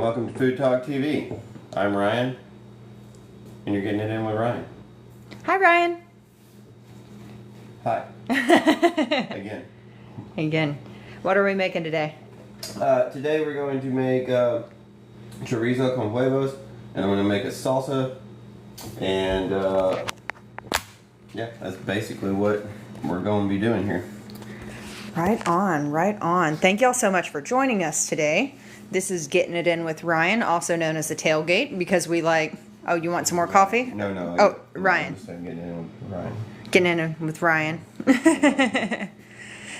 Welcome to Food Talk TV. I'm Ryan, and you're getting it in with Ryan. Hi, Ryan. Hi. Again. What are we making today? Today we're going to make Chorizo con Huevos, and I'm going to make a salsa, and yeah, that's basically what we're going to be doing here. Right on, right on. Thank y'all so much for joining us today. This is Getting It In with Ryan, also known as the Tailgate, because we like... Oh, you want some more coffee? No. Oh, Ryan. I'm getting in with Ryan. Getting In with Ryan.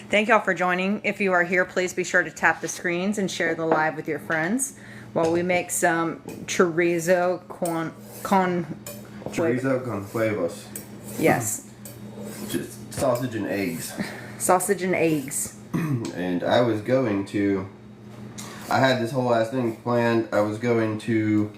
Thank y'all for joining. If you are here, please be sure to tap the screens and share the live with your friends while we make some chorizo con Huevos. Yes. Just sausage and eggs. Sausage and eggs. And I had this whole last thing planned. I was going to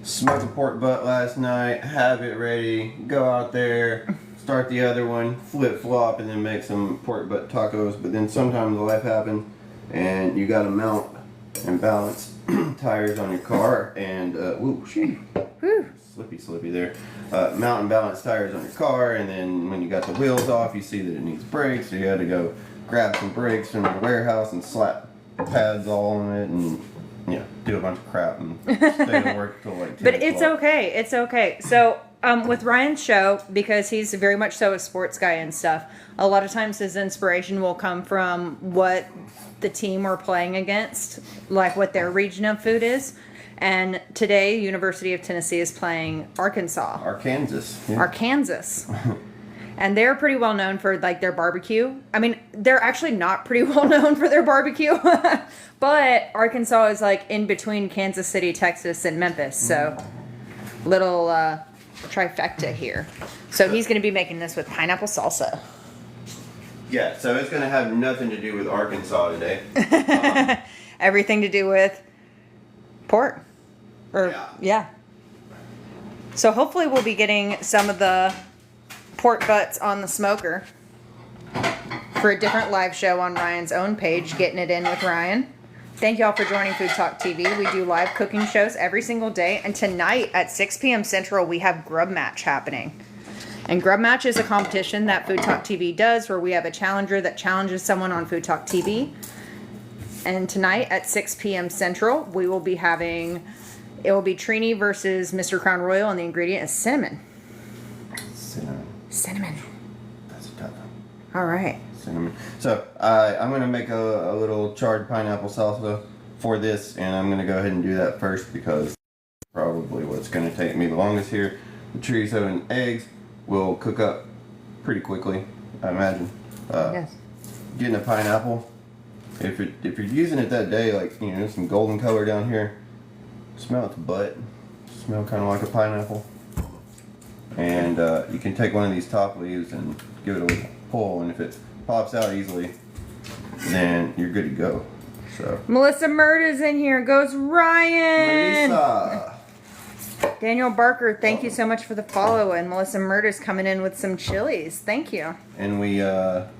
smoke a pork butt last night, have it ready, go out there, start the other one, flip-flop, and then make some pork butt tacos. But then sometimes life happens, and you gotta mount and balance tires on your car, and slippy there. Mount and balance tires on your car, and then when you got the wheels off, you see that it needs brakes, so you had to go grab some brakes from the warehouse and slap pads all on it, and do a bunch of crap and stay to work till like 10 But it's o'clock. okay. It's okay. So with Ryan's show, because he's very much so a sports guy and stuff, a lot of times his inspiration will come from what the team we're playing against, like what their region of food is. And today, University of Tennessee is playing Arkansas. Arkansas. Yeah. Arkansas. And they're pretty well known for like their barbecue. I mean, they're actually not pretty well known for their barbecue. But Arkansas is like in between Kansas City, Texas, and Memphis. So little trifecta here. So he's going to be making this with pineapple salsa. Yeah, so it's going to have nothing to do with Arkansas today. Everything to do with pork. Yeah. So hopefully we'll be getting some of the pork butts on the smoker for a different live show on Ryan's own page, Getting It In with Ryan. Thank y'all for joining Food Talk TV. We do live cooking shows every single day, and tonight at 6 p.m. Central we have Grub Match happening. And Grub Match is a competition that Food Talk TV does where we have a challenger that challenges someone on Food Talk TV. And tonight at 6 p.m. Central we will be having, it will be Trini versus Mr. Crown Royal, and the ingredient is cinnamon. Cinnamon. That's a tough one. All right. Cinnamon. So I'm going to make a little charred pineapple salsa for this, and I'm going to go ahead and do that first because probably what's going to take me the longest here. The chorizo and eggs will cook up pretty quickly, I imagine. Yes. Getting a pineapple, if you're using it that day, like some golden color down here, smell its butt. Smell kind of like a pineapple. And you can take one of these top leaves and give it a little pull, and if it pops out easily, then you're good to go. So Melissa Murda's in here. Goes Ryan. Melissa. Daniel Barker, thank you so much for the follow, and Melissa Murda's coming in with some chilies. Thank you. And we have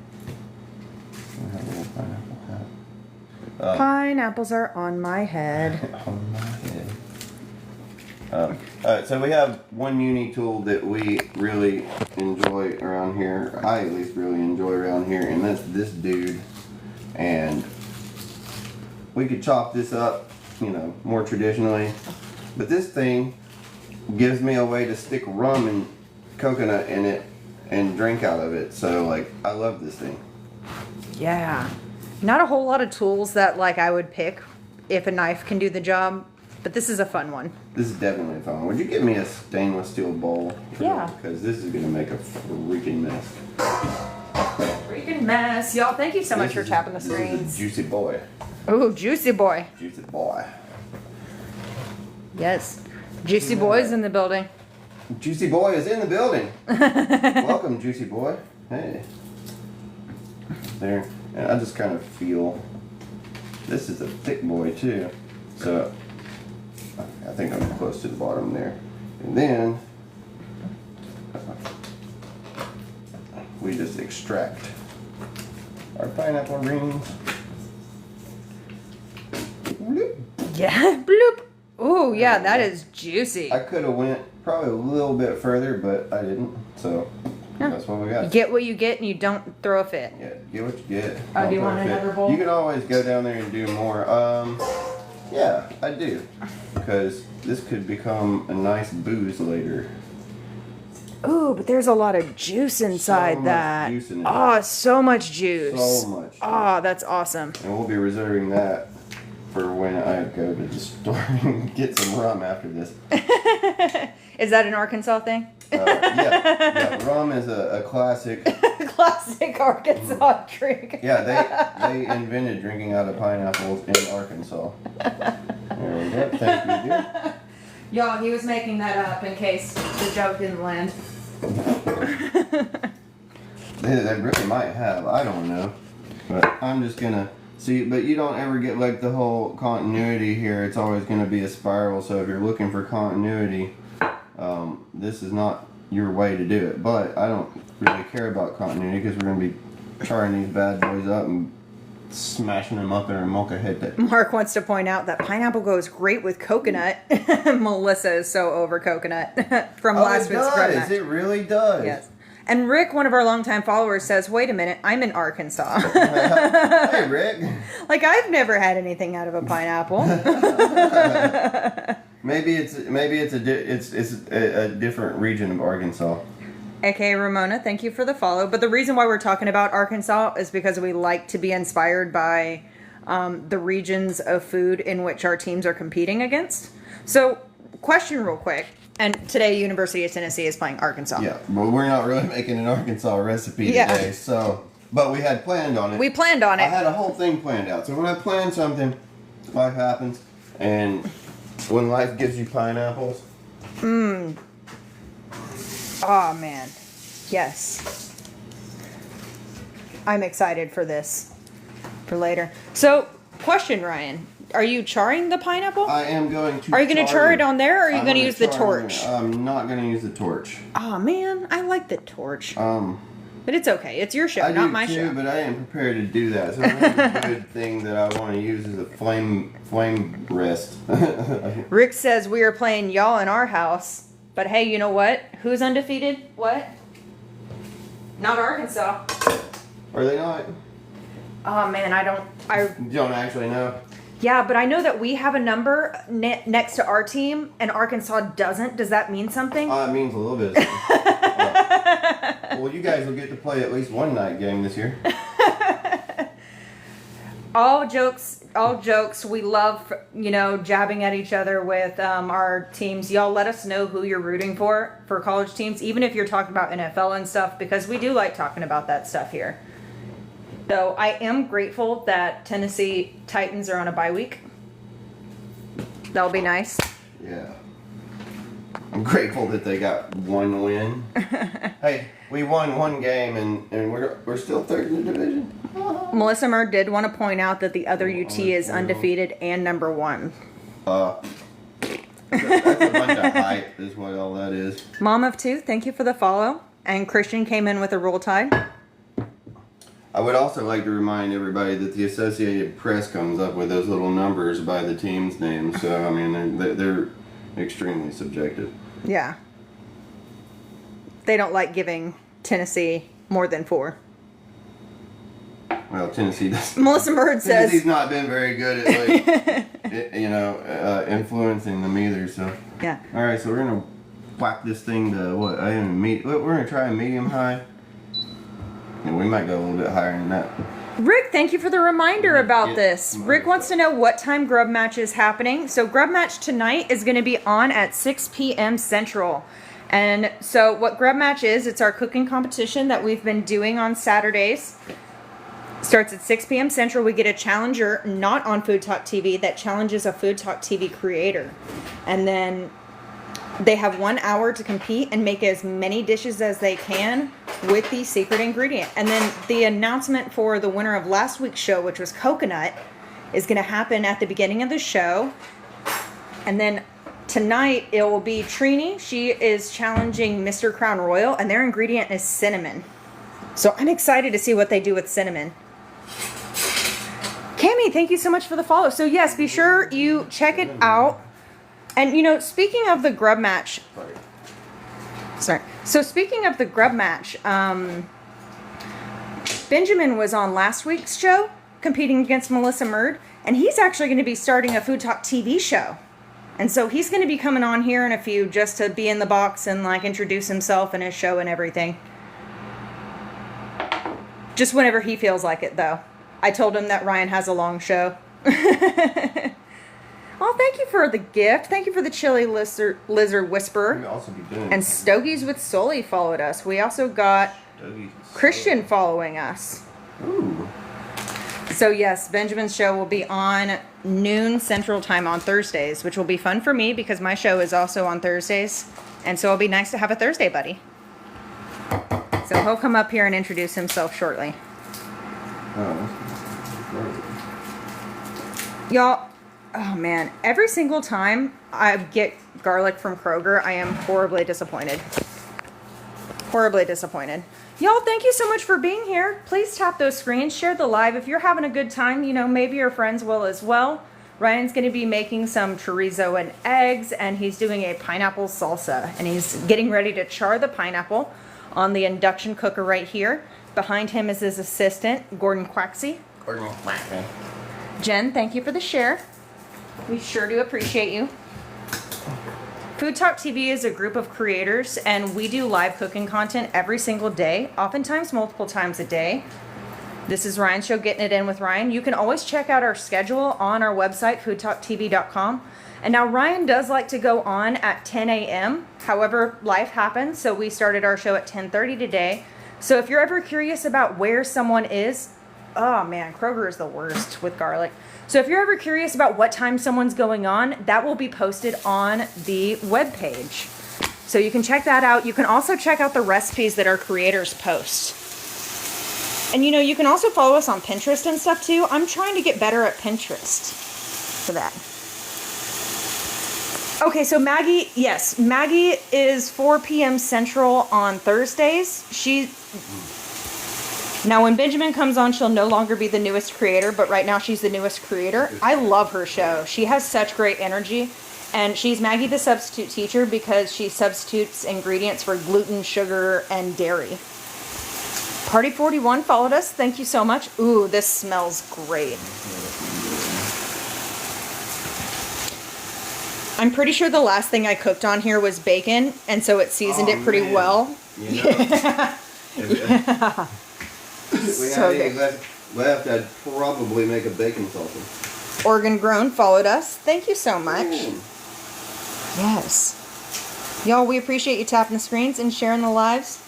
a little pineapple hat. Pineapples are on my head. On my head. Alright, so we have one uni tool that we really enjoy around here. I at least really enjoy around here, and that's this dude. And we could chop this up, more traditionally. But this thing gives me a way to stick rum and coconut in it and drink out of it. So, like, I love this thing. Yeah. Not a whole lot of tools that, like, I would pick if a knife can do the job. But this is a fun one. This is definitely a fun one. Would you give me a stainless steel bowl? Yeah. Because this is going to make a freaking mess. Freaking mess. Y'all, thank you so much for tapping the This is screens. a juicy boy. Ooh, juicy boy. Juicy boy. Yes. Juicy boy's in the building. Juicy boy is in the building. Welcome, juicy boy. Hey. There. And I just kind of feel... This is a thick boy, too. So... I think I'm close to the bottom there. And then we just extract our pineapple rings. Yeah, bloop. Ooh, yeah, that is juicy. I could have went probably a little bit further, but I didn't. So that's what we got. You get what you get, and you don't throw a fit. Yeah, get what you get. Oh, do you want another bowl? You can always go down there and do more. Yeah, I do, because this could become a nice booze later. Ooh, but there's a lot of juice inside that. Juice in it. Oh, so much juice. So much. Oh, that's awesome. And we'll be reserving that for when I go to the store and get some rum after this. Is that an Arkansas thing? Yeah, rum is a classic. Classic Arkansas drink. Yeah, they invented drinking out of pineapples in Arkansas. There we go. Thank you, dear. Y'all, he was making that up in case the joke didn't land. They really might have. I don't know. But I'm just gonna see. But you don't ever get like the whole continuity here. It's always gonna be a spiral. So if you're looking for continuity, this is not your way to do it. But I don't really care about continuity because we're gonna be charring these bad boys up and smashing them up in our molcajete. Mark wants to point out that pineapple goes great with coconut. Melissa is so over coconut from last week's grub match. It really does. Yes. And Rick, one of our longtime followers, says, "Wait a minute, I'm in Arkansas." Hey, Rick. Like, I've never had anything out of a pineapple. Maybe it's a different region of Arkansas. AKA Ramona, thank you for the follow. But the reason why we're talking about Arkansas is because we like to be inspired by the regions of food in which our teams are competing against. So, question real quick. And today, University of Tennessee is playing Arkansas. Yeah, but we're not really making an Arkansas recipe today, so... But we had planned on it. We planned on it. I had a whole thing planned out. So when I plan something, life happens. And when life gives you pineapples... Oh, man. Yes. I'm excited for this. For later. So, question, Ryan. Are you charring the pineapple? I am going to. Are you going to char it on there, or are you going to use the torch? I'm not going to use the torch. Oh man, I like the torch. But it's okay. It's your show, not my show. But I am prepared to do that. So another good thing that I want to use is a flame rest. Rick says we are playing y'all in our house, but hey, you know what? Who's undefeated? What? Not Arkansas. Are they not? Oh man, I You don't actually know. Yeah, but I know that we have a number next to our team, and Arkansas doesn't. Does that mean something? It means a little bit. Well, you guys will get to play at least one night game this year. All jokes. We love, jabbing at each other with our teams. Y'all let us know who you're rooting for college teams, even if you're talking about NFL and stuff, because we do like talking about that stuff here. So I am grateful that Tennessee Titans are on a bye week. That'll be nice. Yeah. I'm grateful that they got one win. Hey, we won one game and we're still third in the division. Melissa Murr did want to point out that the other UT is undefeated and number 1. That's a bunch of hype is what all that is. Mom of 2, thank you for the follow. And Christian came in with a Roll Tide. I would also like to remind everybody that the Associated Press comes up with those little numbers by the team's names. So, I mean, they're extremely subjective. Yeah. They don't like giving Tennessee more than 4. Well, Tennessee does. Melissa Bird says... Tennessee's not been very good at, influencing them either, so... Yeah. All right, so we're going to whack this thing to, what, we're going to try a medium high. And we might go a little bit higher than that. Rick, thank you for the reminder about this. Rick wants to know what time grub match is happening. So grub match tonight is going to be on at 6 p.m. Central. And so what grub match is, it's our cooking competition that we've been doing on Saturdays. Starts at 6 p.m. Central. We get a challenger not on FoodTokTV that challenges a FoodTokTV creator. And then they have 1 hour to compete and make as many dishes as they can with the secret ingredient. And then the announcement for the winner of last week's show, which was coconut, is going to happen at the beginning of the show. And then tonight it will be Trini. She is challenging Mr. Crown Royal, and their ingredient is cinnamon. So I'm excited to see what they do with cinnamon. Cami, thank you so much for the follow. So yes, be sure you check it out. And you know, speaking of the grub match, sorry. So speaking of the grub match, Benjamin was on last week's show competing against Melissa Murd, and he's actually going to be starting a FoodTokTV show. And so he's going to be coming on here in a few just to be in the box and like introduce himself and his show and everything. Just whenever he feels like it, though. I told him that Ryan has a long show. Oh, thank you for the gift. Thank you for the chili lizard whisperer. Also be doing And Stogies with Sully followed us. We also got Christian following us. Ooh. So yes, Benjamin's show will be on noon Central Time on Thursdays, which will be fun for me because my show is also on Thursdays. And so it'll be nice to have a Thursday buddy. So he'll come up here and introduce himself shortly. Y'all, oh man, every single time I get garlic from Kroger, I am horribly disappointed. Horribly disappointed. Y'all, thank you so much for being here. Please tap those screens, share the live. If you're having a good time, you know, maybe your friends will as well. Ryan's going to be making some chorizo and eggs, and he's doing a pineapple salsa. And he's getting ready to char the pineapple on the induction cooker right here. Behind him is his assistant, Gordon Quaxey. Jen, thank you for the share. We sure do appreciate you. FoodTokTV is a group of creators, and we do live cooking content every single day, oftentimes multiple times a day. This is Ryan's show, Getting It In with Ryan. You can always check out our schedule on our website, foodtoktv.com. And now Ryan does like to go on at 10 a.m. However, life happens, so we started our show at 10:30 today. So if you're ever curious about where someone is, oh man, Kroger is the worst with garlic. So if you're ever curious about what time someone's going on, that will be posted on the webpage. So you can check that out. You can also check out the recipes that our creators post. And you know, you can also follow us on Pinterest and stuff too. I'm trying to get better at Pinterest for that. Okay, so Maggie, yes, Maggie is 4 p.m. Central on Thursdays. Now, when Benjamin comes on, she'll no longer be the newest creator, but right now she's the newest creator. I love her show. She has such great energy, and she's Maggie the substitute teacher because she substitutes ingredients for gluten, sugar, and dairy. Party 41 followed us. Thank you so much. Ooh, this smells great. I'm pretty sure the last thing I cooked on here was bacon, and so it seasoned it pretty well. You know, Yeah. we So had eggs left, I'd probably make a bacon salsa. Oregon Grown followed us. Thank you so much. Yes. Y'all, we appreciate you tapping the screens and sharing the lives.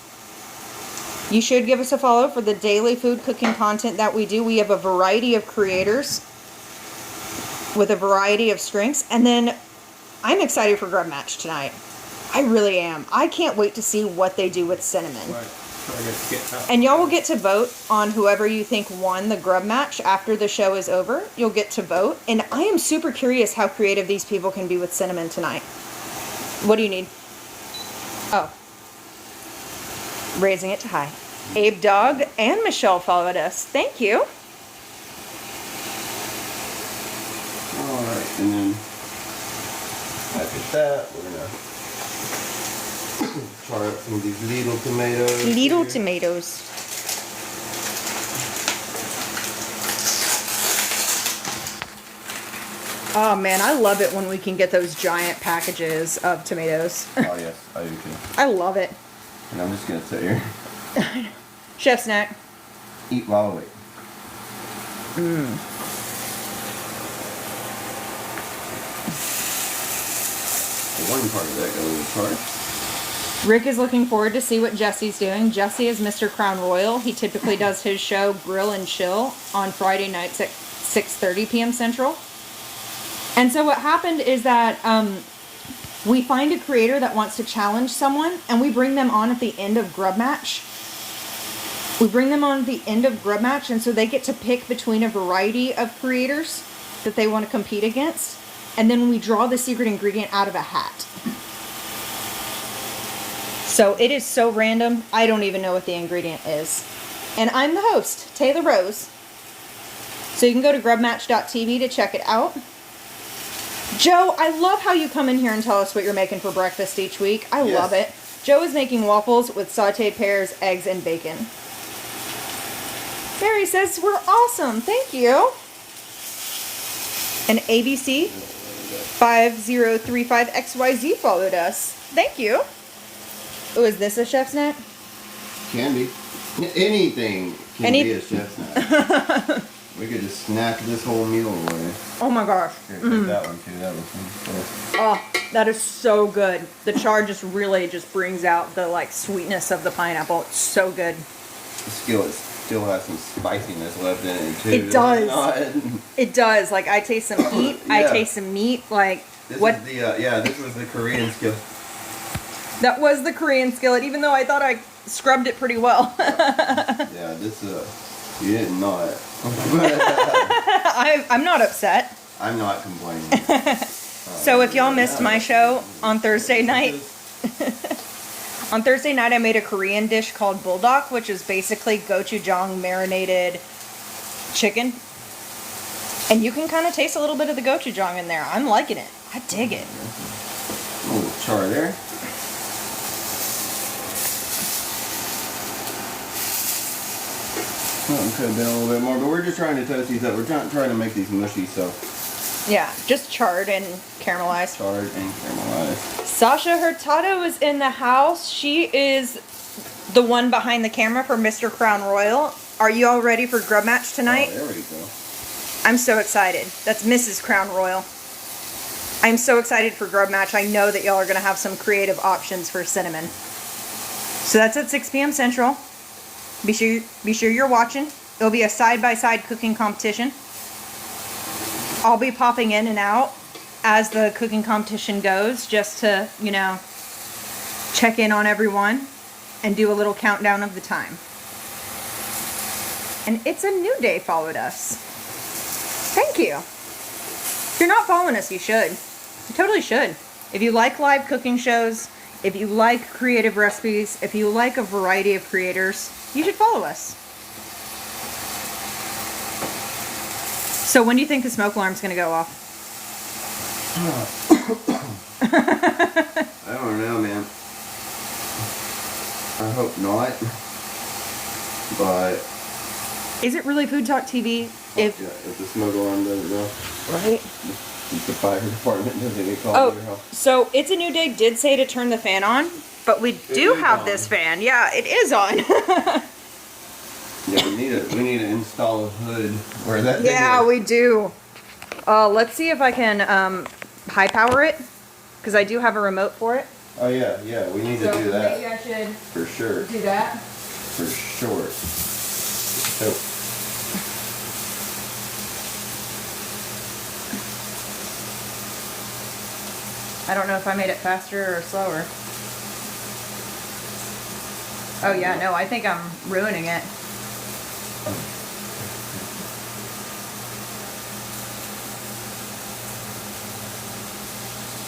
You should give us a follow for the daily food cooking content that we do. We have a variety of creators with a variety of strengths. And then I'm excited for Grub Match tonight. I really am. I can't wait to see what they do with cinnamon. Right. And y'all will get to vote on whoever you think won the Grub Match after the show is over. You'll get to vote. And I am super curious how creative these people can be with cinnamon tonight. What do you need? Oh. Raising it to high. Abe Dog and Michelle followed us. Thank you. Alright, and then after that, we're gonna char up some of these little tomatoes. Little here. tomatoes. Oh man, I love it when we can get those giant packages of tomatoes. Oh yes, I do too. I love it. And I'm just gonna sit here, Chef snack. eat while I wait. One part of that goes apart. Rick is looking forward to see what Jesse's doing. Jesse is Mr. Crown Royal. He typically does his show Grill and Chill on Friday nights at 6:30 p.m. Central. And so what happened is that we find a creator that wants to challenge someone, and we bring them on at the end of Grub Match. We bring them on at the end of Grub Match, and so they get to pick between a variety of creators that they want to compete against. And then we draw the secret ingredient out of a hat. So it is so random, I don't even know what the ingredient is. And I'm the host, Taylor Rose. So you can go to grubmatch.tv to check it out. Joe, I love how you come in here and tell us what you're making for breakfast each week. I love it. Joe is making waffles with sauteed pears, eggs, and bacon. Mary says we're awesome. Thank you. And ABC 5035XYZ followed us. Thank you. Oh, is this a chef snack? Can be. Anything can be a chef snack. We could just snack this whole meal away. Oh my gosh. Here, take that one too. That one's Oh, that is so good. The char just really just brings out the like sweetness of the pineapple. It's so good. The skillet still has some spiciness left in it too. It does. It does. Like I taste some heat. Yeah. I taste some meat. Like this what? Is the, this was the Korean skillet. That was the Korean skillet, even though I thought I scrubbed it pretty well. Yeah, this you did not. I'm not upset. I'm not complaining. So if y'all missed my show on Thursday night, on Thursday night I made a Korean dish called buldak, which is basically gochujang marinated chicken. And you can kind of taste a little bit of the gochujang in there. I'm liking it. I dig it. A little char there. Something could have been a little bit more, but we're just trying to toast these up. We're trying to make these mushy, so. Yeah, just charred and caramelized. Charred and caramelized. Sasha Hurtado is in the house. She is the one behind the camera for Mr. Crown Royal. Are you all ready for Grub Match tonight? Oh, there we go. I'm so excited. That's Mrs. Crown Royal. I'm so excited for Grub Match. I know that y'all are going to have some creative options for cinnamon. So that's at 6 p.m. Central. Be sure you're watching. It'll be a side-by-side cooking competition. I'll be popping in and out as the cooking competition goes, just to, you know, check in on everyone and do a little countdown of the time. And It's a New Day followed us. Thank you. If you're not following us, you should. You totally should. If you like live cooking shows, if you like creative recipes, if you like a variety of creators, you should follow us. So when do you think the smoke alarm's going to go off? I don't know, man. I hope not. But is it really Food Talk TV if the smoke alarm doesn't go? Right. If the fire department doesn't get called to your house. So It's a New Day did say to turn the fan on, but we do have this fan. Yeah, it is on. Yeah, we need to install a hood where that. Yeah, we do. Let's see if I can high power it, because I do have a remote for it. Oh yeah, we need to do that. Maybe I should for sure. do that. For sure. So. I don't know if I made it faster or slower. Oh yeah, no, I think I'm ruining it.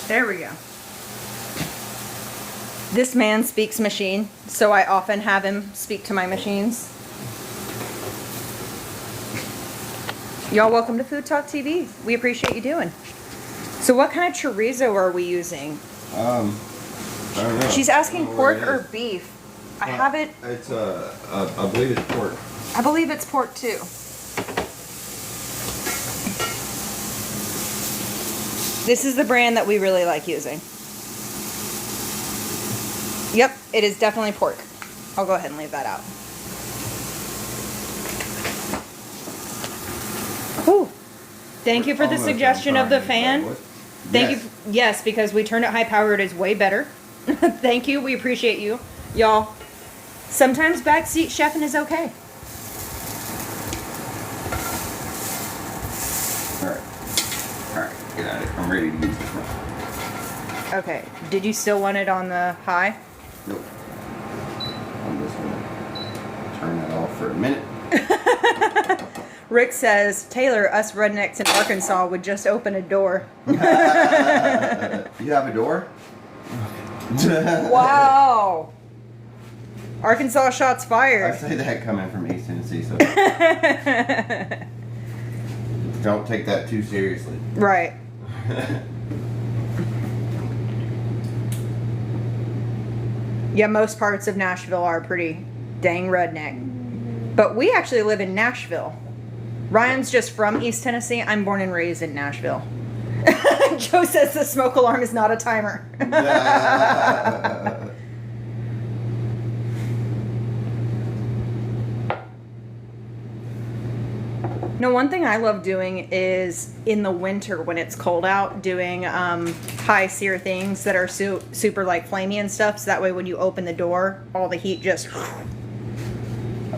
There we go. This man speaks machine, so I often have him speak to my machines. Y'all welcome to Food Talk TV. We appreciate you doing. So what kind of chorizo are we using? I don't know. She's asking pork or beef. I have it. It's I believe it's pork. I believe it's pork too. This is the brand that we really like using. Yep, it is definitely pork. I'll go ahead and leave that out. Whew. Thank you for the suggestion of the fan. Thank you. Yes, because we turned it high powered is way better. Thank you. We appreciate you. Y'all, sometimes backseat chefing is okay. Alright, get out of it. I'm ready to use this one. Okay. Did you still want it on the high? Nope. I'm just gonna turn that off for a minute. Rick says, Taylor, us rednecks in Arkansas would just open a door. You have a door? Wow. Arkansas shots fired. I say that coming from East Tennessee, so. don't take that too seriously. Right. Yeah, most parts of Nashville are pretty dang redneck. But we actually live in Nashville. Ryan's just from East Tennessee. I'm born and raised in Nashville. Joe says the smoke alarm is not a timer. No, one thing I love doing is in the winter when it's cold out, doing high sear things that are super like flamey and stuff. So that way when you open the door, all the heat just,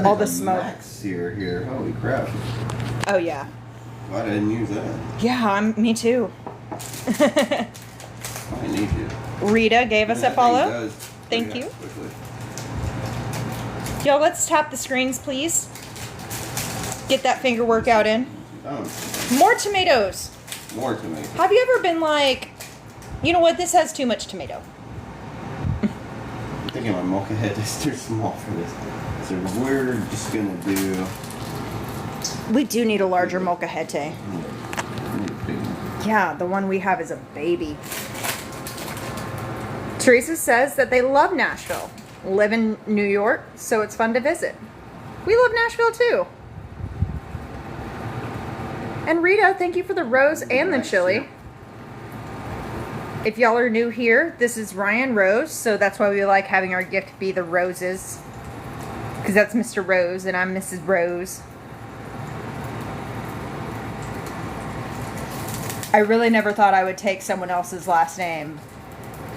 all the smoke. Max sear here. Holy crap. Oh yeah. Why didn't use that? Yeah, me too. I need to. Rita gave us a follow. Thank you. Quickly. Yo, let's tap the screens, please. Get that finger workout in. Oh. More tomatoes. More tomatoes. Have you ever been like, you know what, this has too much tomato? I'm thinking my mocha head is too small for this. So we're just gonna do. We do need a larger molcajete. Yeah, the one we have is a baby. Teresa says that they love Nashville. Live in New York, so it's fun to visit. We love Nashville too. And Rita, thank you for the rose and the chili. If y'all are new here, this is Ryan Rose, so that's why we like having our gift be the roses. Because that's Mr. Rose and I'm Mrs. Rose. I really never thought I would take someone else's last name.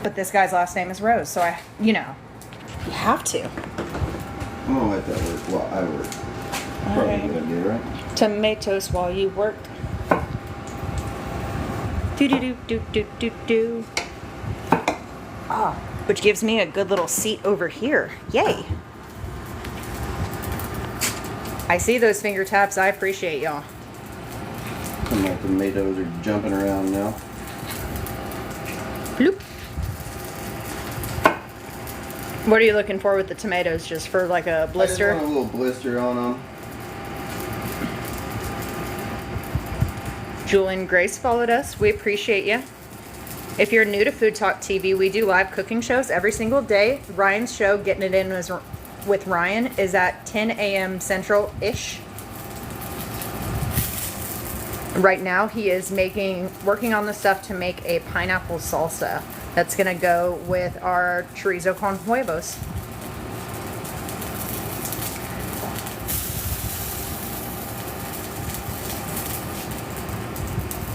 But this guy's last name is Rose, so you have to. I'm gonna let that work while I work. Probably a good idea, right? Tomatoes while you work. Do do do do do do do. Ah, which gives me a good little seat over here. Yay! I see those finger taps. I appreciate y'all. My tomatoes are jumping around now. Bloop. What are you looking for with the tomatoes? Just for like a blister? I just want a little blister on them. Julian Grace followed us. We appreciate you. If you're new to Food Talk TV, we do live cooking shows every single day. Ryan's show, Getting It In with Ryan, is at 10 a.m. Central-ish. Right now, he is working on the stuff to make a pineapple salsa that's going to go with our chorizo con huevos.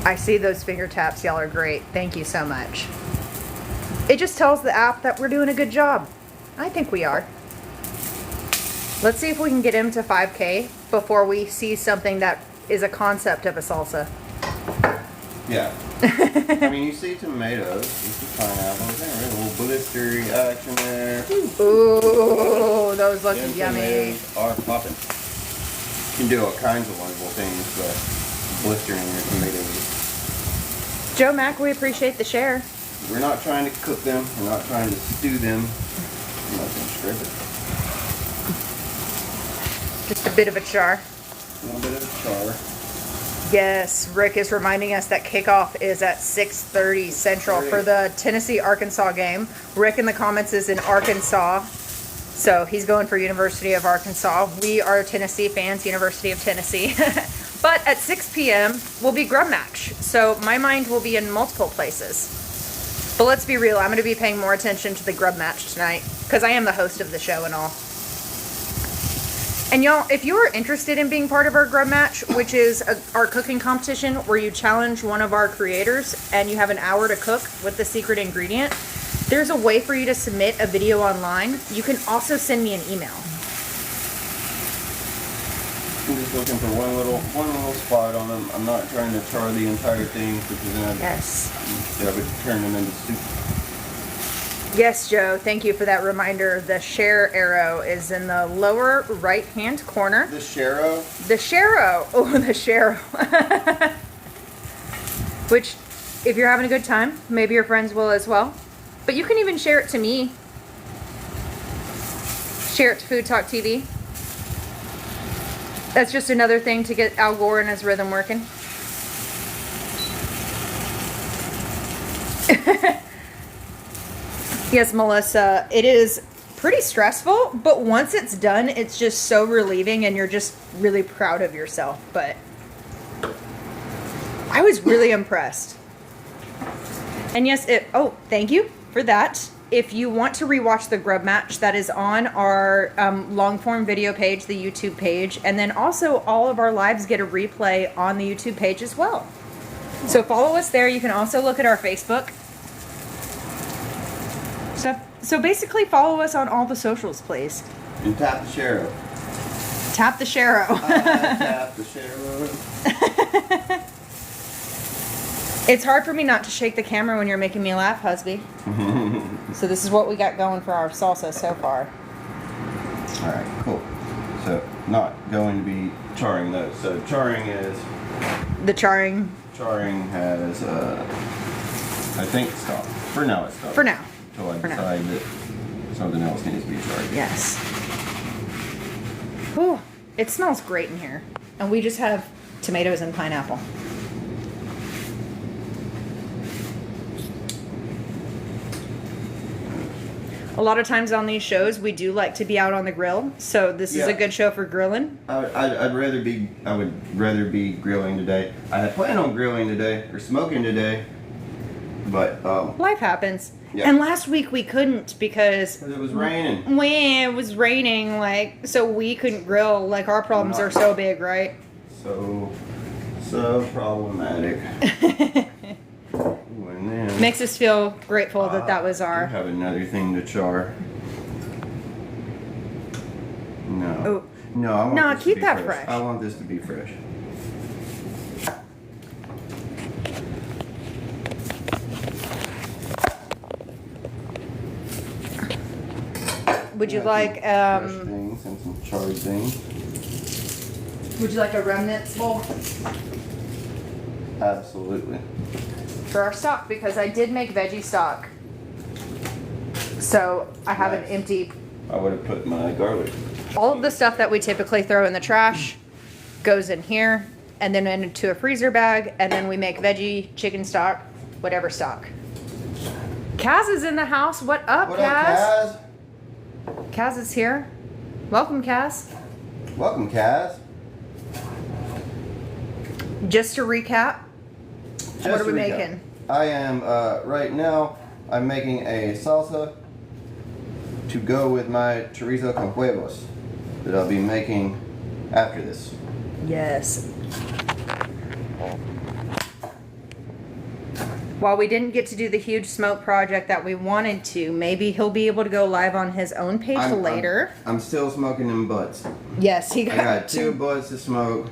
I see those finger taps. Y'all are great. Thank you so much. It just tells the app that we're doing a good job. I think we are. Let's see if we can get him to 5K before we see something that is a concept of a salsa. Yeah. I mean, you see tomatoes, you see pineapples, there's a little blistery action there. Ooh, those look Them yummy. tomatoes are popping. You can do all kinds of wonderful things, but blistering your tomatoes. Joe Mack, we appreciate the share. We're not trying to cook them. We're not trying to stew them. I'm not going to scrape it. Just a bit of a char. A little bit of char. Yes, Rick is reminding us that kickoff is at 6:30 Central for the Tennessee-Arkansas game. Rick in the comments is in Arkansas, so he's going for University of Arkansas. We are Tennessee fans, University of Tennessee. But at 6 p.m. will be Grub Match, so my mind will be in multiple places. But let's be real, I'm going to be paying more attention to the Grub Match tonight, because I am the host of the show and all. And y'all, if you're interested in being part of our Grub Match, which is our cooking competition where you challenge one of our creators and you have an hour to cook with the secret ingredient, there's a way for you to submit a video online. You can also send me an email. I'm just looking for one little spot on them. I'm not trying to char the entire thing because then I would turn them into soup. Yes, Joe, thank you for that reminder. The share arrow is in the lower right-hand corner. The sharrow? The sharrow. Oh, the sharrow. Which, if you're having a good time, maybe your friends will as well. But you can even share it to me. Share it to Food Talk TV. That's just another thing to get Al Gore and his rhythm working. Yes, Melissa, it is pretty stressful, but once it's done, it's just so relieving and you're just really proud of yourself. But I was really impressed. And yes, thank you for that. If you want to rewatch the grub match, that is on our long form video page, the YouTube page. And then also all of our lives get a replay on the YouTube page as well. So follow us there. You can also look at our Facebook. So basically follow us on all the socials, please. And tap the Shero. Tap the Shero. Tap the Shero. It's hard for me not to shake the camera when you're making me laugh, husby. So this is what we got going for our salsa so far. Alright, cool. So, not going to be charring those. So, charring is... The charring. Charring has, I think, stopped. For now, it's stopped. For now. Until I decide that something else needs to be charred. Yes. Whew. It smells great in here. And we just have tomatoes and pineapple. A lot of times on these shows, we do like to be out on the grill. So this is a good show for grilling. I would rather be grilling today. I had planned on grilling today, or smoking today. But, life happens. Yeah. And last week we couldn't because it was raining. It was raining, so we couldn't grill. Like, our problems are so big, right? So problematic. Ooh, and then Makes us feel grateful that was I our... have another thing to char. No. Oh. No, I want No, this to keep be that fresh. fresh. I want this to be fresh. Would you Yeah, like, some fresh things and some charred things. would you like a remnants bowl Absolutely. for our stock? Because I did make veggie stock. So I have an Nice. empty... I would have put my garlic. All of the stuff that we typically throw in the trash goes in here and then into a freezer bag, and then we make veggie, chicken stock, whatever stock. Kaz is in the house. What up, What Kaz? up, Kaz is here. Welcome, Kaz. Kaz? Welcome, Kaz. Just to recap, what are we making? I am, right now, I'm making a salsa to go with my chorizo con huevos that I'll be making after this. Yes. While we didn't get to do the huge smoke project that we wanted to, maybe he'll be able to go live on his own page later. I'm still smoking them butts. Yes, he I got two butts to smoke,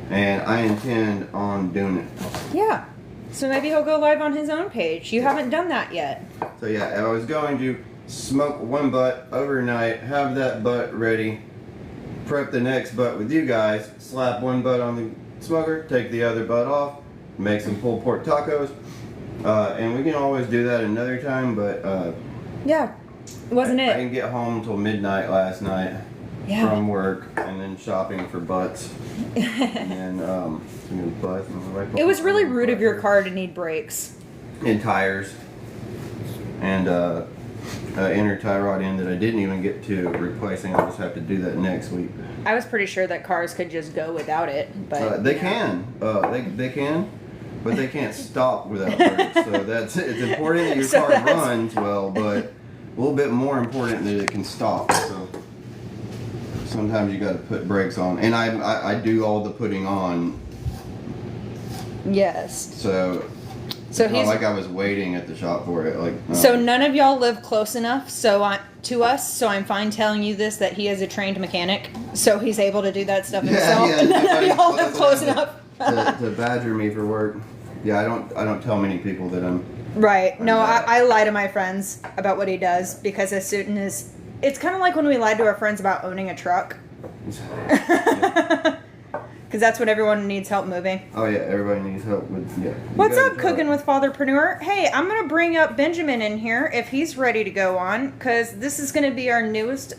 and I intend on doing it. Yeah. So maybe he'll go live on his own page. You haven't done that yet. So yeah, I was going to smoke one butt overnight, have that butt ready, prep the next butt with you guys, slap one butt on the smoker, take the other butt off, make some pulled pork tacos, and we can always do that another time, but Yeah. Wasn't I it? didn't get home until midnight last night Yeah. from work, and then shopping for butts, and then butts. It was really rude of your car to need brakes. And tires, and inner tie rod end that I didn't even get to replacing. I'll just have to do that next week. I was pretty sure that cars could just go without it, but They can, they can, but they can't stop without brakes. So it's important that your So car that's- runs well, but a little bit more important that it can stop. So sometimes you got to put brakes on, and I do all the putting on. Yes. So So it's not he's like I was waiting at the shop for it. Like so none of y'all live close enough to us, so I'm fine telling you this, that he is a trained mechanic, so he's able to do that stuff himself. None of y'all live close enough. to badger me for work. Yeah, I don't tell many people that I'm. Right. No, I lie to my friends about what he does, because as soon as it's kind of like when we lied to our friends about owning a truck. Because that's what everyone needs help moving. Oh yeah, everybody needs help with What's up, Cooking with Fatherpreneur? Hey, I'm going to bring up Benjamin in here if he's ready to go on, because this is going to be our newest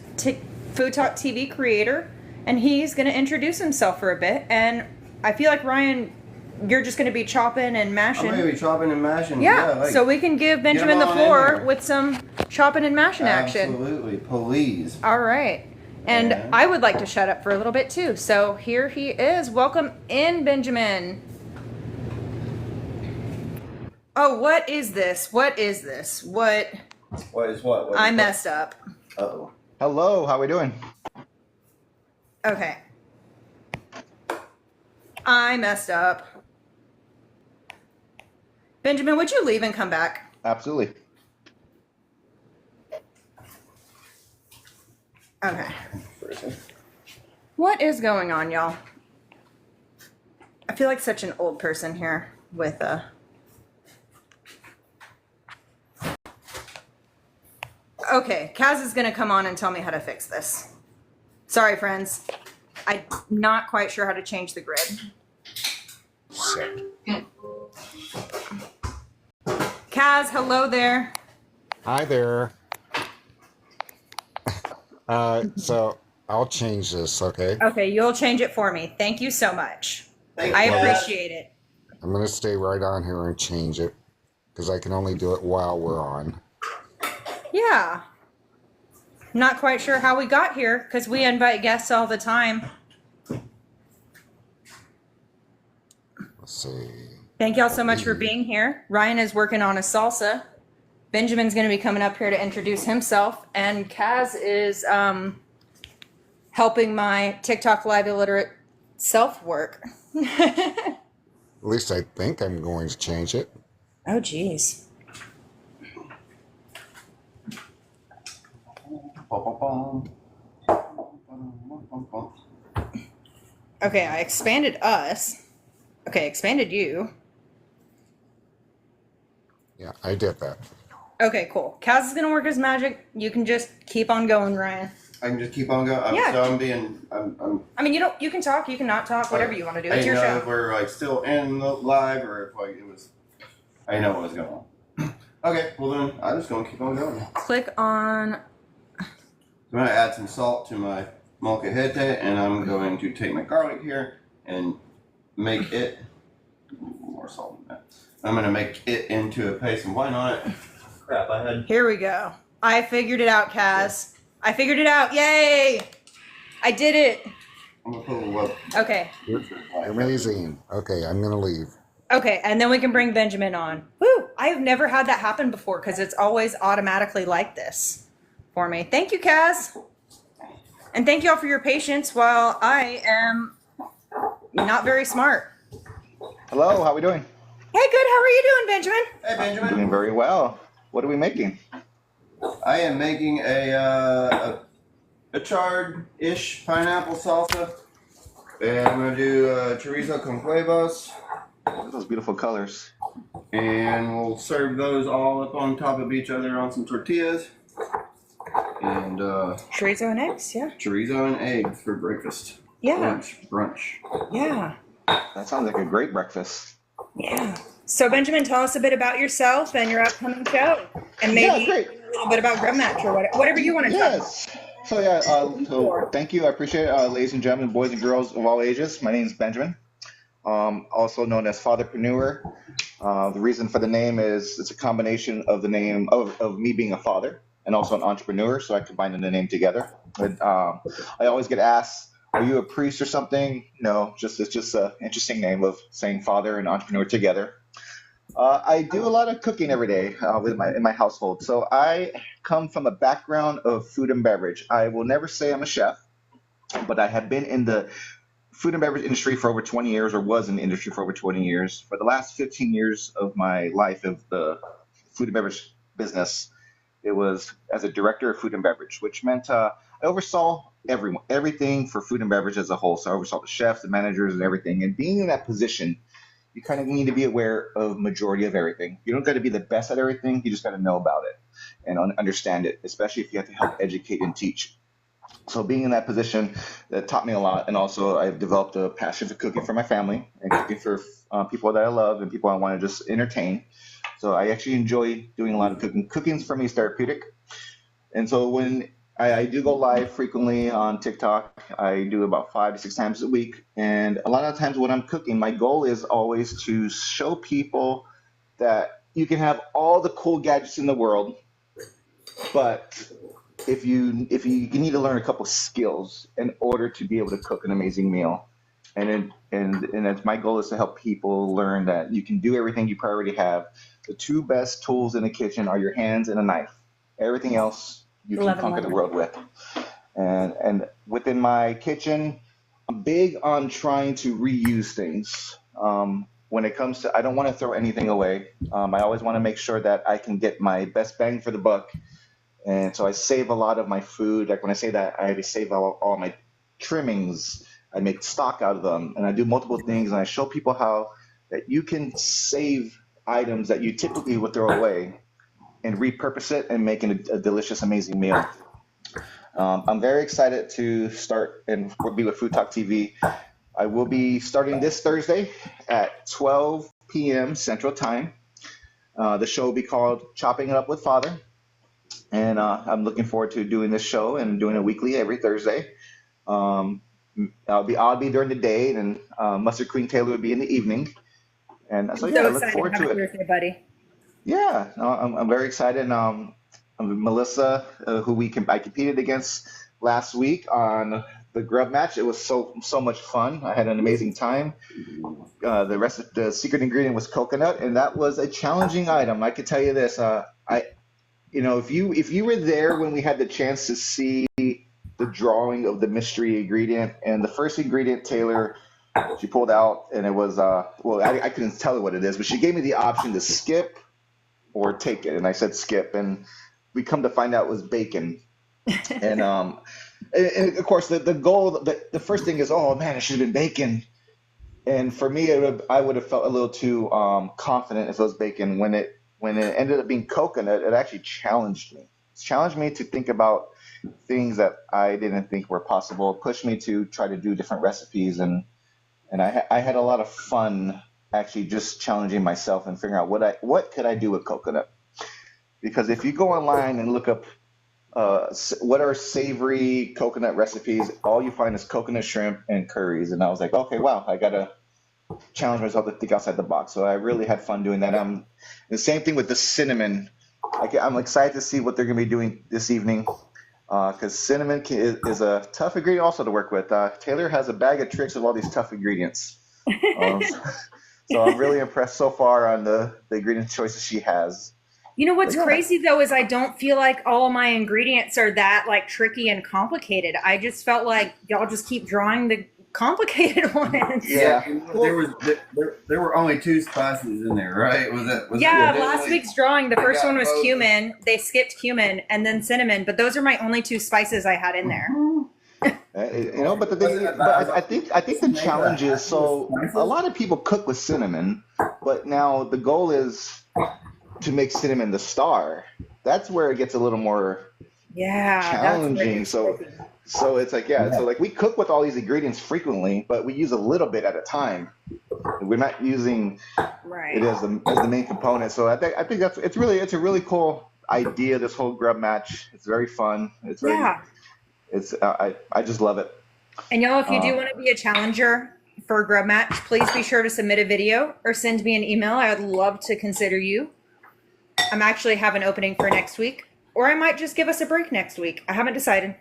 Food Talk TV creator, and he's going to introduce himself for a bit. And I feel like Ryan you're just going to be chopping and mashing. I'm gonna be chopping and mashing. Yeah, like, so we can give Benjamin the on in floor here. with some chopping and mashing action. Absolutely, please. All right. And Yeah. I would like to shut up for a little bit too. So here he is. Welcome in, Benjamin. Oh, what is this? What is this? What? What is what? I messed up. Uh-oh. Hello, how we doing? Okay. I messed up. Benjamin, would you leave and come back? Absolutely. Okay. What is going on, y'all? I feel like such an old person here with Okay, Kaz is gonna come on and tell me how to fix this. Sorry, friends. I'm not quite sure how to change the grid. Kaz, hello there. Hi there. So I'll change this, okay? Okay, you'll change it for me. Thank you so much. Thank I you, Kaz. appreciate it. I'm gonna stay right on here and change it because I can only do it while we're on. Yeah. Not quite sure how we got here because we invite guests all the time. Let's see. Thank y'all so much for being here. Ryan is working on a salsa. Benjamin's going to be coming up here to introduce himself. And Kaz is helping my TikTok live illiterate self work. At least I think I'm going to change it. Oh, geez. Okay, I expanded us. Okay, expanded you. Yeah, I did that. Okay, cool. Kaz is gonna work his magic. You can just keep on going, Ryan. I can just keep on going. Yeah. So I'm I mean, you can talk, you can not talk, whatever you want to do. I It's didn't your know show. if we're like still in the live or if like it was. I didn't know what was going on. Okay, well then I'm just gonna keep on going. Click on. I'm gonna add some salt to my molcajete, and I'm going to take my garlic here and make it more salt than that. I'm gonna make it into a paste, and why not? Crap, I had. Here we go. I figured it out, Kaz. I figured it out. Yay! I did it. I'm gonna put a little. Okay. You're amazing. Okay, I'm gonna leave. Okay, and then we can bring Benjamin on. Woo! I have never had that happen before because it's always automatically like this for me. Thank you, Kaz. And thank you all for your patience while I am not very smart. Hello, how we doing? Hey, good. How are you doing, Benjamin? Hey Benjamin. Doing very well. What are we making? I am making a charred-ish pineapple salsa, and I'm gonna do chorizo con huevos, Look at those beautiful colors. and we'll serve those all up on top of each other on some tortillas, and Chorizo and eggs, yeah. chorizo and eggs for breakfast. Yeah. Brunch. Yeah. That sounds like a great breakfast. Yeah. So, Benjamin, tell us a bit about yourself and your upcoming show, and maybe great. a little bit about Grub Match or whatever you want to talk about. Yes. So yeah, so thank you. I appreciate it, ladies and gentlemen, boys and girls of all ages. My name is Benjamin, also known as Fatherpreneur. The reason for the name is it's a combination of the name of me being a father and also an entrepreneur, so I combined the name together. But I always get asked, "Are you a priest or something?" No, it's just an interesting name of saying father and entrepreneur together. I do a lot of cooking every day in my household. So I come from a background of food and beverage. I will never say I'm a chef, but I have been in the food and beverage industry for over 20 years, or was in the industry for over 20 years. For the last 15 years of my life of the food and beverage business, it was as a director of food and beverage, which meant I oversaw everything for food and beverage as a whole. So I oversaw the chefs, the managers, and everything. And being in that position, you kind of need to be aware of majority of everything. You don't got to be the best at everything. You just got to know about it and understand it, especially if you have to help educate and teach. So being in that position, that taught me a lot. And also I've developed a passion for cooking for my family and cooking for people that I love and people I want to just entertain. So I actually enjoy doing a lot of cooking. Cooking's for me is therapeutic. And so when I do go live frequently on TikTok. I do about 5 to 6 times a week. And a lot of times when I'm cooking, my goal is always to show people that you can have all the cool gadgets in the world, but if you need to learn a couple skills in order to be able to cook an amazing meal. And that's my goal is to help people learn that you can do everything you probably already have. The two best tools in the kitchen are your hands and a knife. Everything else you can conquer the world with. And within my kitchen, I'm big on trying to reuse things. When it comes to, I don't want to throw anything away. I always want to make sure that I can get my best bang for the buck. And so I save a lot of my food. Like when I say that, I save all my trimmings. I make stock out of them, and I do multiple things. And I show people how that you can save items that you typically would throw away and repurpose it and make it a delicious, amazing meal. I'm very excited to start and be with FoodTokTV. I will be starting this Thursday at 12 p.m. Central Time. The show will be called Chopping It Up with Father. And I'm looking forward to doing this show and doing it weekly every Thursday. I'll be during the day, and Mustard Queen Taylor will be in the evening. And so yeah, I look forward to it. Happy birthday, buddy. Yeah, no, I'm very excited. Melissa, who I competed against last week on the grub match. It was so much fun. I had an amazing time. The secret ingredient was coconut, and that was a challenging item. I could tell you this. If you were there when we had the chance to see the drawing of the mystery ingredient, and the first ingredient, Taylor, she pulled out, and it was I couldn't tell her what it is, but she gave me the option to skip or take it, and I said skip, and we come to find out it was bacon. And of course the goal, the first thing is, oh man, it should have been bacon. And for me, I would have felt a little too confident if it was bacon. When it ended up being coconut, it actually challenged me. It challenged me to think about things that I didn't think were possible. It pushed me to try to do different recipes, and I had a lot of fun actually just challenging myself and figuring out what could I do with coconut. Because if you go online and look up what are savory coconut recipes, all you find is coconut shrimp and curries. And I was like, okay, wow, I gotta challenge myself to think outside the box. So I really had fun doing that. The same thing with the cinnamon. I'm excited to see what they're gonna be doing this evening, because cinnamon is a tough ingredient also to work with. Taylor has a bag of tricks of all these tough ingredients. So I'm really impressed so far on the ingredient choices she has. You know what's crazy though is I don't feel like all of my ingredients are that like tricky and complicated. I just felt like y'all just keep drawing the complicated ones. Yeah, there were only 2 spices in there, right? Was last week's drawing, the first one was cumin. They skipped cumin and then cinnamon, but those are my only 2 spices I had in there. But I think the challenge is, so a lot of people cook with cinnamon, but now the goal is to make cinnamon the star. That's where it gets a little more challenging. So it's like, so like we cook with all these ingredients frequently, but we use a little bit at a time. We're not using it as the main component. So I think it's a really cool idea, this whole grub match. It's very fun. It's very I just love it. And y'all, if you do want to be a challenger for a grub match, please be sure to submit a video or send me an email. I would love to consider you. I'm actually have an opening for next week, or I might just give us a break next week. I haven't decided.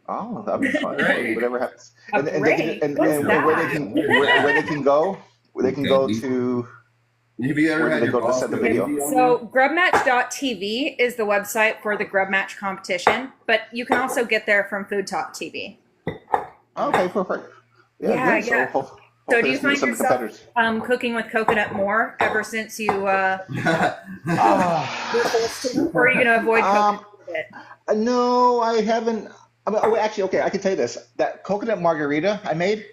Oh, that'd be fun. Whatever happens. And where they can go to. Have you ever had your to set the video? So grubmatch.tv is the website for the grub match competition, but you can also get there from FoodTokTV. Okay, perfect. Yeah. So do you find yourself cooking with coconut more ever since you were forced to, or are you going to avoid coconut a bit? No, I haven't. Actually, okay, I can tell you this. That coconut margarita I made,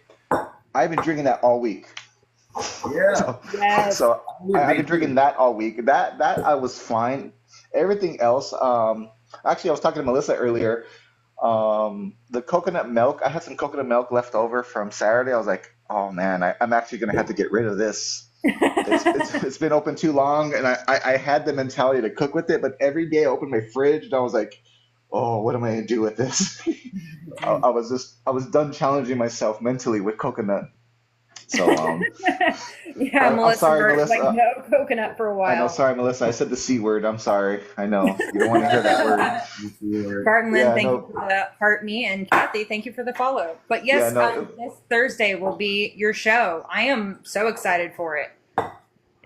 I've been drinking that all week. Yeah. So I've been drinking that all week. That I was fine. Everything else, actually, I was talking to Melissa earlier. The coconut milk, I had some coconut milk left over from Saturday. I was like, oh man, I'm actually gonna have to get rid of this. It's been open too long, and I had the mentality to cook with it. But every day I opened my fridge and I was like, oh, what am I gonna do with this? I was done challenging myself mentally with coconut. So Yeah, I'm Melissa sorry, Burt's like Melissa. no coconut for a I know, while. sorry, Melissa. I said the C word. I'm sorry. I know you don't want to hear that word. Barton Lynn, Yeah, thank you no, for the heart me, and Kathy, thank you for the follow. But yeah, yes, no. this Thursday will be your show. I am so excited for it.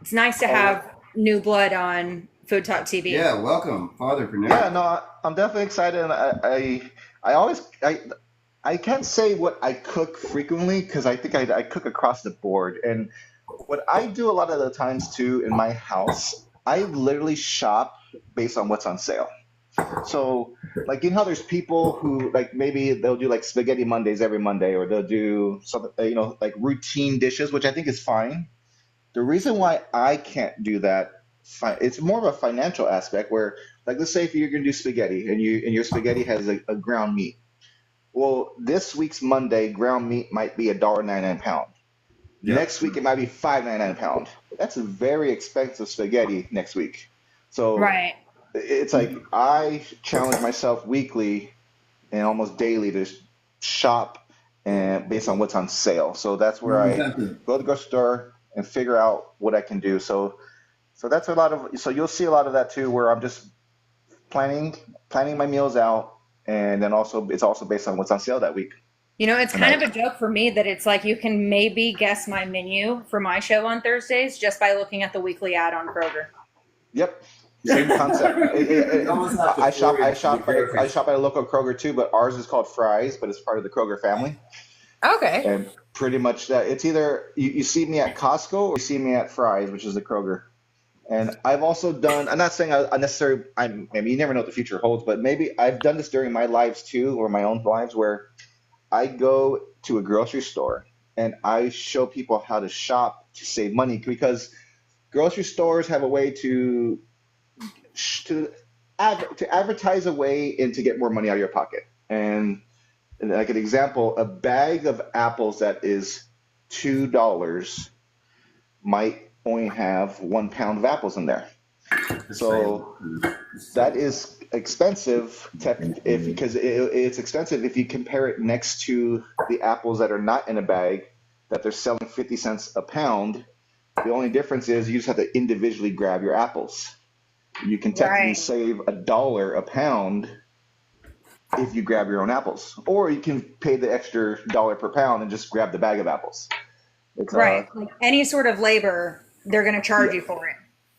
It's nice to Oh, have new blood on Food Talk TV. Yeah, welcome, yeah, Fatherpreneur. no. I'm definitely excited, and I always, I can't say what I cook frequently because I think I cook across the board. And what I do a lot of the times too in my house, I literally shop based on what's on sale. So, like, you know how there's people who like maybe they'll do like spaghetti Mondays every Monday, or they'll do something, like routine dishes, which I think is fine. The reason why I can't do that, it's more of a financial aspect where, like, let's say if you're gonna do spaghetti and your spaghetti has a ground meat. Well, this week's Monday, ground meat might be $1.99 a pound. Yep. Next week it might be $5.99 a pound. That's a very expensive spaghetti next week. So Right. it's like I challenge myself weekly and almost daily to shop and based on what's on sale. So that's where You I have to. go to the grocery store and figure out what I can do. So that's a lot of, so you'll see a lot of that too, where I'm just planning my meals out, and then also it's also based on what's on sale that week. You know, it's And kind of a joke for me that it's like you can maybe guess my menu for my show on Thursdays just by looking at the weekly ad on Kroger. yep, same concept. You almost have to I shop I forward the shop I characters. shop at a local Kroger too, but ours is called Fry's, but it's part of the Kroger family. Okay. And pretty much that it's either you see me at Costco or you see me at Fry's, which is the Kroger. And I've also done, I'm not saying I necessarily, maybe you never know what the future holds, but maybe I've done this during my lives too, or my own lives, where I go to a grocery store and I show people how to shop to save money because grocery stores have a way to to advertise a way and to get more money out of your pocket. And like an example, a bag of apples that is $2 might only have 1 pound of apples in there. So that is expensive if because it's expensive if you compare it next to the apples that are not in a bag that they're selling 50 cents a pound. The only difference is you just have to individually grab your apples. You can technically Right. save $1 a pound if you grab your own apples, or you can pay the extra dollar per pound and just grab the bag of apples. It's Right. Like any sort of labor, they're going to yeah, charge you for it.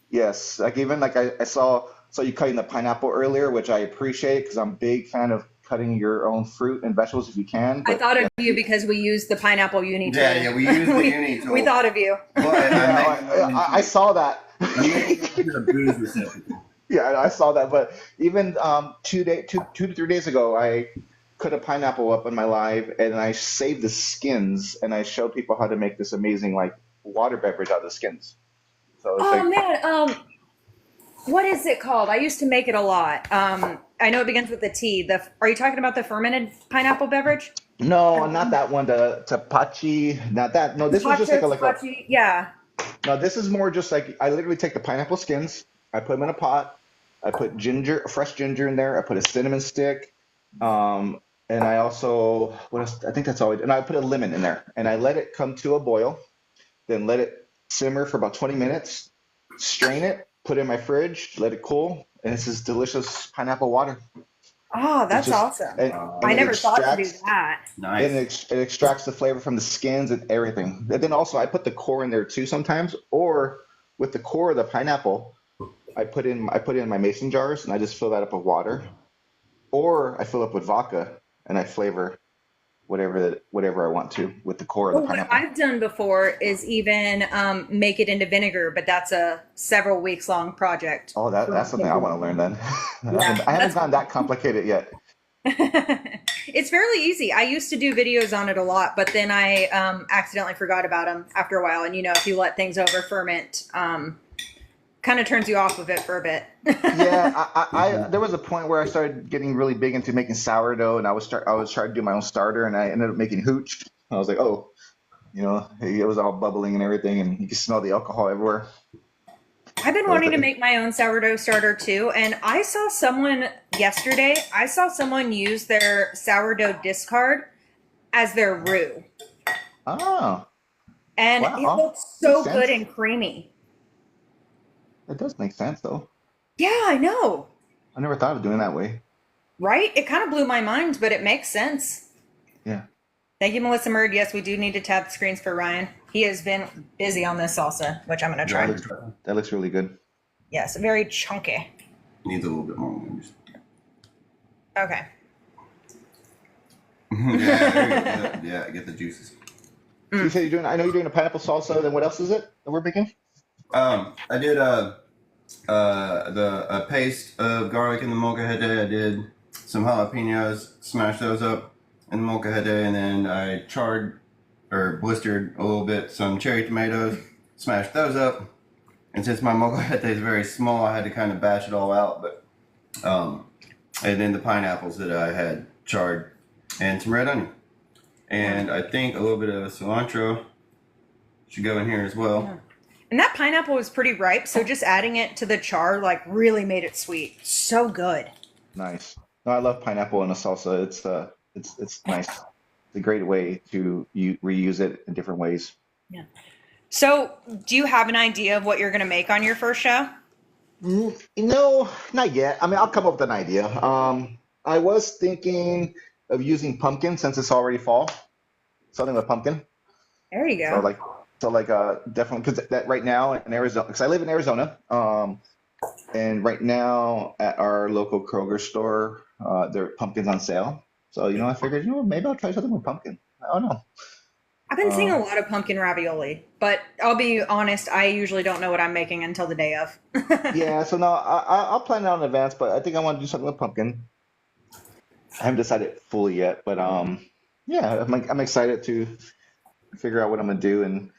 yes, like even like I saw you cutting the pineapple earlier, which I appreciate because I'm a big fan of cutting your own fruit and vegetables if you can. I But thought of yeah, you because we use the pineapple uni Yeah, tool. yeah, we use the we, uni we tool, thought of you. but I'm yeah, making one I into saw that. I'm making one into a booze receptacle. Yeah, I saw that. But even 2 to 3 days ago, I cut a pineapple up in my live, and I saved the skins, and I showed people how to make this amazing like water beverage out of the skins. So it's Oh like man, what is it called? I used to make it a lot. I know it begins with the T. Are you talking about the fermented pineapple beverage? no, not that one. The tapachi, not that. No, this was just like Tapacho, a like a. tapachi. Yeah. No, this is more just like I literally take the pineapple skins, I put them in a pot, I put ginger, fresh ginger in there, I put a cinnamon stick, um, and I also what else? I think that's all. And I put a lemon in there, and I let it come to a boil, then let it simmer for about 20 minutes, strain it, put it in my fridge, let it cool, and it's this delicious pineapple water. Oh, It's that's just awesome. and I it never thought to do extracts that. and Nice. it extracts the flavor from the skins and everything. And then also I put the core in there too sometimes, or with the core of the pineapple, I put it in my mason jars and I just fill that up with water, or I fill up with vodka and I flavor whatever I want to with the core of the Well, what pineapple. I've done before is even make it into vinegar, but that's a several weeks long project. Oh, that's something I want to learn then. Yeah, I haven't that's gotten that complicated yet. it's fairly easy. I used to do videos on it a lot, but then I accidentally forgot about them after a while. And you know, if you let things over ferment, kind of turns you off of it for a bit. Yeah, there was a point where I started getting really big into making sourdough, and I was trying to do my own starter, and I ended up making hooch. I was like, oh, it was all bubbling and everything, and you could smell the alcohol everywhere. I've been wanting to make my own sourdough starter too, and I saw someone yesterday. I saw someone use their sourdough discard as their roux, Oh, and it wow. looked so Makes good sense. and creamy. It does make sense though. Yeah, I know, I never thought of doing it that way. right? It kind of blew my mind, but it makes sense. Yeah. Thank you, Melissa Murd. Yes, we do need to tap the screens for Ryan. He has been busy on this salsa, which I'm going to try. That looks really good. Yes, very chunky. Needs a little bit more moves. Okay. Yeah, there you go. Yeah, get the juices. So you said you're doing. I know you're doing a pineapple salsa. Then what else is it that we're making? I did a paste of garlic in the molcajete. I did some jalapenos, smashed those up in the molcajete, and then I charred or blistered a little bit some cherry tomatoes, smashed those up. And since my molcajete is very small, I had to kind of bash it all out. But and then the pineapples that I had charred, and some red onion, and I think a little bit of cilantro should go in here as well. Yeah. And that pineapple was pretty ripe, so just adding it to the char like really made it sweet. So good. Nice. No, I love pineapple in a salsa. It's nice. It's a great way to reuse it in different ways. Yeah. So, do you have an idea of what you're going to make on your first show? No, not yet. I mean, I'll come up with an idea. I was thinking of using pumpkin since it's already fall. Something with pumpkin. There you go. Definitely because that right now in Arizona, because I live in Arizona, and right now at our local Kroger store, there are pumpkins on sale. So I figured maybe I'll try something with pumpkin. I don't know. I've been seeing a lot of pumpkin ravioli, but I'll be honest, I usually don't know what I'm making until the day of. Yeah, so no, I'll plan it out in advance, but I think I want to do something with pumpkin. I haven't decided fully yet, but yeah, I'm excited to figure out what I'm gonna do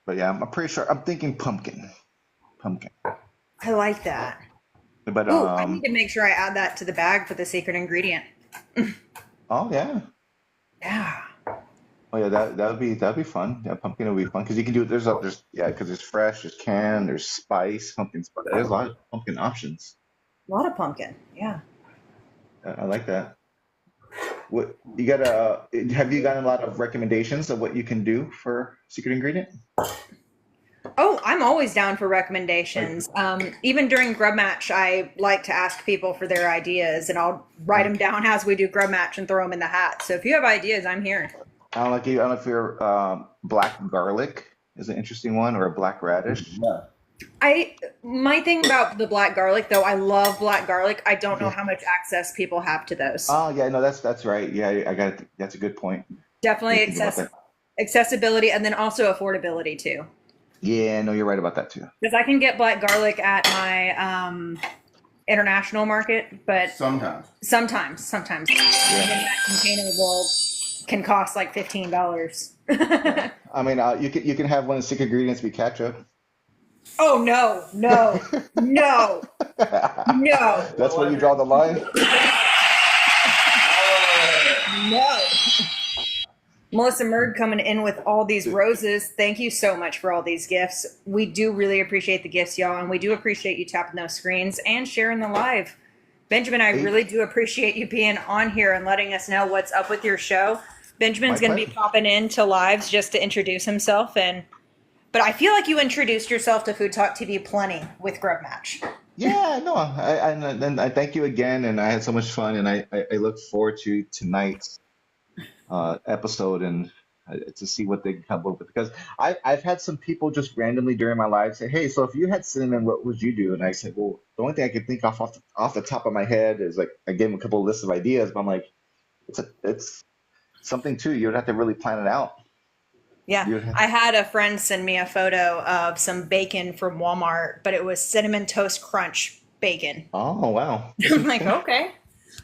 but yeah, I'm pretty sure I'm thinking pumpkin. I like that. But Ooh, I need to make sure I add that to the bag for the secret ingredient. oh yeah. Yeah. Oh yeah, that'd be fun. Yeah, pumpkin would be fun because you can do because there's fresh, there's canned, there's spice, pumpkin spice. There's a lot of pumpkin options. A lot of pumpkin. Yeah. I like that. What you got? Have you gotten a lot of recommendations of what you can do for secret ingredient? Oh, I'm always down for recommendations. Even during Grub Match, I like to ask people for their ideas, and I'll write them down as we do Grub Match and throw them in the hat. So if you have ideas, I'm here. I don't know if your black garlic is an interesting one or a black radish. Yeah. My thing about the black garlic, though, I love black garlic. I don't know how much access people have to those. Oh yeah, no, that's right. Yeah, I got it. That's a good point. Definitely accessibility, and then also affordability too. Yeah, no, you're right about that too. Because I can get black garlic at my international market, but sometimes. And then that container can cost like $15. I mean, you can have one of the secret ingredients be ketchup. Oh no. No. That's where you draw the line. No. Melissa Murd coming in with all these roses. Thank you so much for all these gifts. We do really appreciate the gifts, y'all, and we do appreciate you tapping those screens and sharing the live. Benjamin, I really do appreciate you being on here and letting us know what's up with your show. Benjamin's going to be popping into lives just to introduce himself, but I feel like you introduced yourself to Food Talk TV plenty with Grub Match. Yeah, no, I thank you again, and I had so much fun, and I look forward to tonight's episode and to see what they come up with, because I've had some people just randomly during my life say, hey, so if you had cinnamon, what would you do? And I said, well, the only thing I could think off the top of my head is like I gave them a couple of lists of ideas, but I'm like, it's something too. You would have to really plan it out. Yeah, I had a friend send me a photo of some bacon from Walmart, but it was Cinnamon Toast Crunch bacon. Oh, wow. I'm like, okay.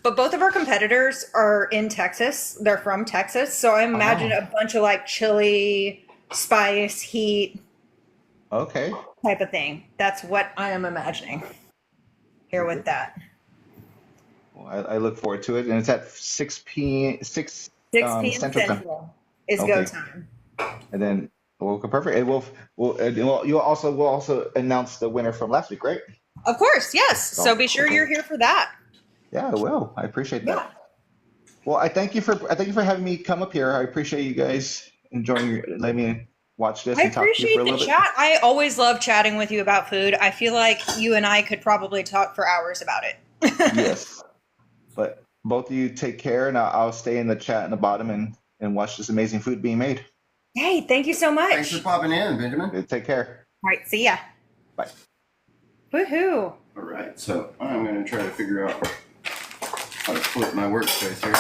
But both of our competitors are in Texas. They're from Texas. So I imagine a bunch of like chili, spice, heat type of thing. That's what I am imagining here with that. Well, I look forward to it. And it's at 6 p.m. 6 p.m. Central is go time. And then Well, perfect. And we'll also announce the winner from last week, right? Of course, yes. So be sure Okay. you're here for that. Yeah, I will. I appreciate Yeah. that. Well, I thank you for having me come up here. I appreciate you guys letting me watch this I and talk to you appreciate for a the little bit. chat. I always love chatting with you about food. I feel like you and I could probably talk for hours about it. Yes, but both of you take care, and I'll stay in the chat in the bottom and watch this amazing food being made. Hey, thank you so much. Thanks for popping in, Benjamin. Okay, take care. All right, see ya. Bye. Woohoo. All right, so I'm going to try to figure out how to flip my workspace here.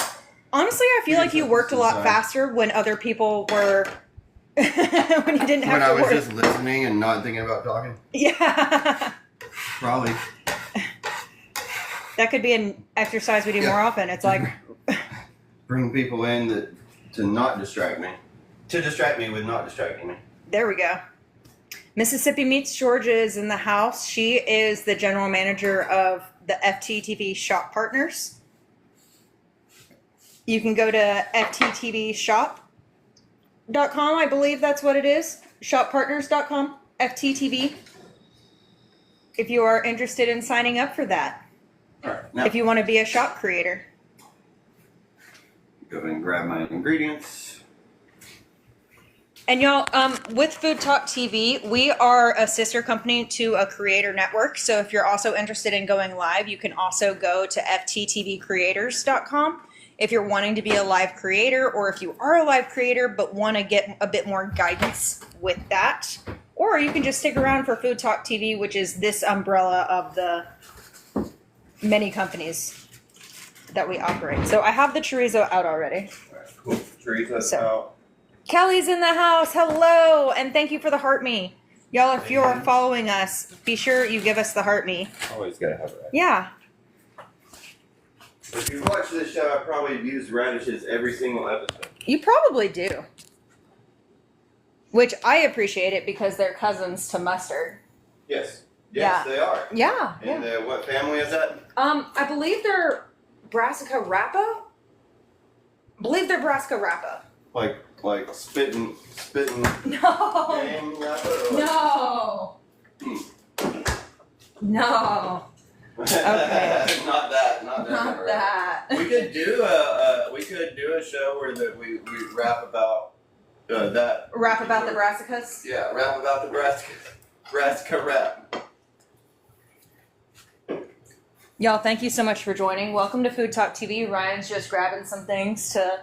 Honestly, I feel like you worked a lot Inside. faster when other people were when you didn't have When to I was work. just listening and not thinking about talking. Yeah. Probably. That could be an exercise we do more often. It's like Bring people in to not distract me. To distract me with not distracting me. there we go. Mississippi Meets Georgia is in the house. She is the general manager of the FTTV Shop Partners. You can go to fttvshop.com. I believe that's what it is. Shoppartners.com. FTTV. If you are interested in signing up for that. All right, now If you want to be a shop creator. go ahead and grab my ingredients. And y'all, with Food Talk TV, we are a sister company to a creator network. So if you're also interested in going live, you can also go to fttvcreators.com. If you're wanting to be a live creator, or if you are a live creator but want to get a bit more guidance with that, or you can just stick around for Food Talk TV, which is this umbrella of the many companies that we operate. So I have the chorizo out already. All right, cool. Chorizo's So- out. Kelly's in the house. Hello. And thank you for the heart me. Y'all, if you are following us, be sure you give us the heart me. Always gotta have it. Yeah. If you watch this show, I probably have used radishes every single episode. You probably do. Which I appreciate it because they're cousins to mustard. Yes. Yeah. Yes, they are. Yeah. And what family is that? I believe they're Brassica Rappa. I believe they're Brassica Rappa. Like spitting. No. Game rapper, or- No. No. Okay. Not that. Not Not right. that. We could do a show where we rap about that. Rap about the Brassicas? Yeah, rap about the Brassica rap. Y'all, thank you so much for joining. Welcome to Food Talk TV. Ryan's just grabbing some things to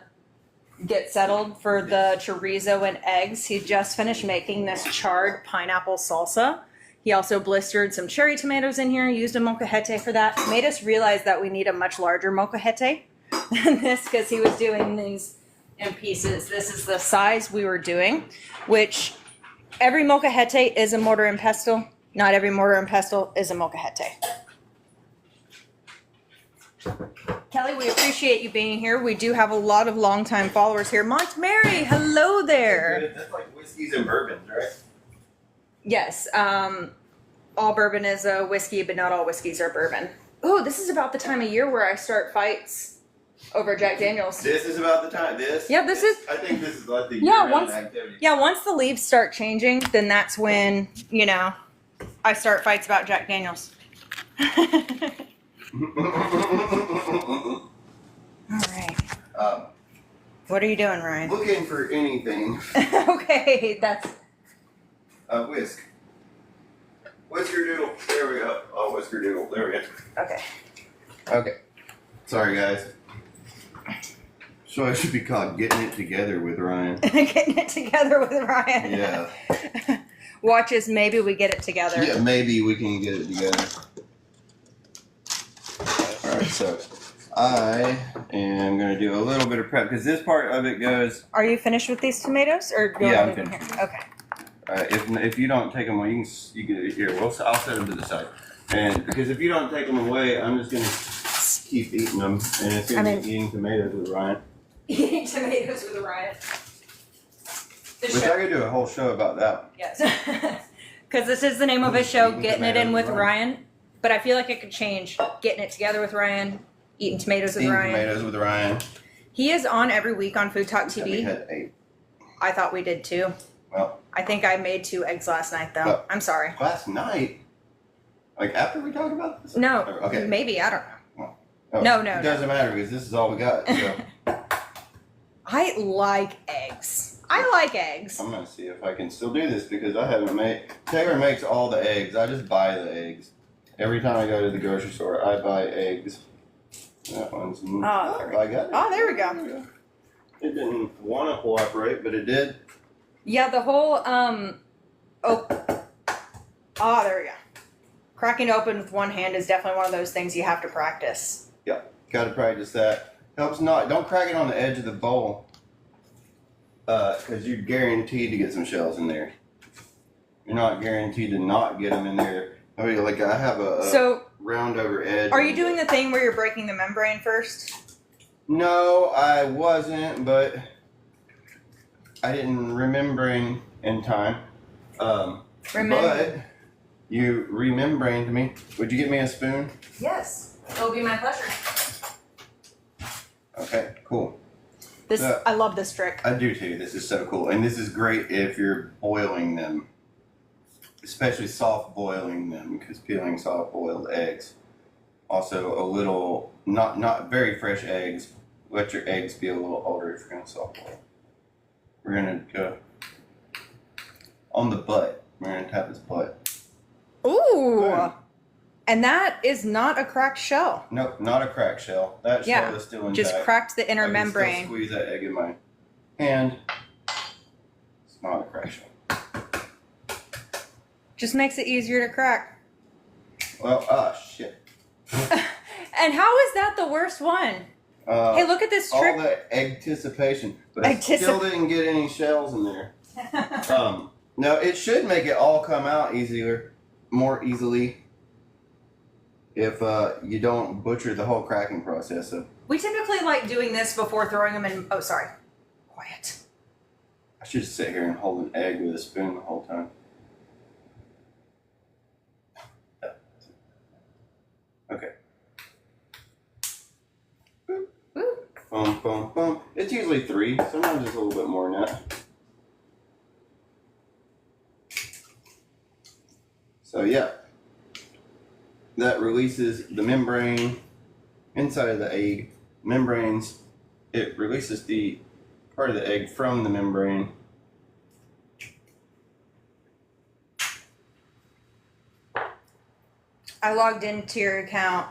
get settled for the chorizo and eggs. He just finished making this charred pineapple salsa. He also blistered some cherry tomatoes in here, used a molcajete for that. Made us realize that we need a much larger molcajete than this because he was doing these in pieces. This is the size we were doing, which every molcajete is a mortar and pestle. Not every mortar and pestle is a molcajete. Kelly, we appreciate you being here. We do have a lot of longtime followers here. Montmary, hello there. That's like whiskeys and bourbons, right? Yes, all bourbon is a whiskey, but not all whiskeys are bourbon. Oh, this is about the time of year where I start fights over Jack Daniels. This is about the time. Yeah, this is- I think this is like the Yeah, year-round once- activity. Yeah, once the leaves start changing, then that's when, I start fights about Jack Daniels. All right. What are you doing, Ryan? Looking for anything. Okay, that's... Whisk. Whisker doodle. There we go. Oh, whisker doodle. There we go. Okay. Okay. Sorry, guys. So I should be called Getting It Together with Ryan. Getting it together with Ryan. Yeah. Watch as maybe we get it together. Yeah, maybe we can get it together. Alright, so I am going to do a little bit of prep because this part of it goes. Are you finished with these tomatoes, or do you Yeah, want to I'm leave them here? Okay. If you don't take them away, you can here. I'll set them to the side, and because if you don't take them away, I'm just gonna keep eating them, and it's gonna be eating tomatoes with Ryan. Eating tomatoes with Ryan. Which I could do a whole show about that. Yes. Because this is the name of his show, Eating Getting It In Tomatoes with with Ryan. But I feel like it could change. Getting It Together with Ryan, Eating Tomatoes with Eating Ryan. tomatoes with Ryan. He is on every week on Food Talk We TV. had 8. I thought we did too. Well, I think I made 2 eggs last night, though. Well- I'm sorry. last night, like after we talked about this. No. Okay. Maybe. I don't know. Oh, No. It doesn't matter because this is all we got. So I like eggs. I like eggs. I'm gonna see if I can still do this because I haven't made. Taylor makes all the eggs. I just buy the eggs. Every time I go to the grocery store, I buy eggs. That one's. Oh, there we I got it. Oh, there we go. It didn't want to cooperate, but it did. Yeah, the whole oh, there we go. Cracking open with one hand is definitely one of those things you have to practice. Yeah, gotta practice that. Helps not. Don't crack it on the edge of the bowl, because you're guaranteed to get some shells in there. You're not guaranteed to not get them in there. I mean, like I have a So, round over edge. are you doing the thing where you're breaking the membrane first? No, I wasn't, but I didn't remembering in time. But you remembering to me. Would you get me a spoon? Yes, it'll be my pleasure. Okay, cool. This I love this trick. I do too. This is so cool, and this is great if you're boiling them, especially soft boiling them, because peeling soft boiled eggs. Also, a little not very fresh eggs. Let your eggs be a little older if you're gonna soft boil. We're gonna go on the butt. We're gonna tap his butt. Ooh, Boom. and that is not a cracked shell. Nope, not a cracked shell. That Yeah, shell is still intact. Just cracked the inner I can membrane. Still squeeze that egg in my hand. It's not a cracked shell. Just makes it easier to crack. Well, shit. And how is that the worst one? Hey, look at this trick. All the anticipation, but I still didn't get any shells in there. No, it should make it all come out more easily, if you don't butcher the whole cracking process. So We typically like doing this before throwing them in. Oh, sorry. Quiet. I should sit here and hold an egg with a spoon the whole time. Okay. Ooh. Boom, boom, boom. It's usually 3. Sometimes it's a little bit more than that. So yeah, that releases the membrane inside of the egg. Membranes, it releases the part of the egg from the membrane. I logged into your account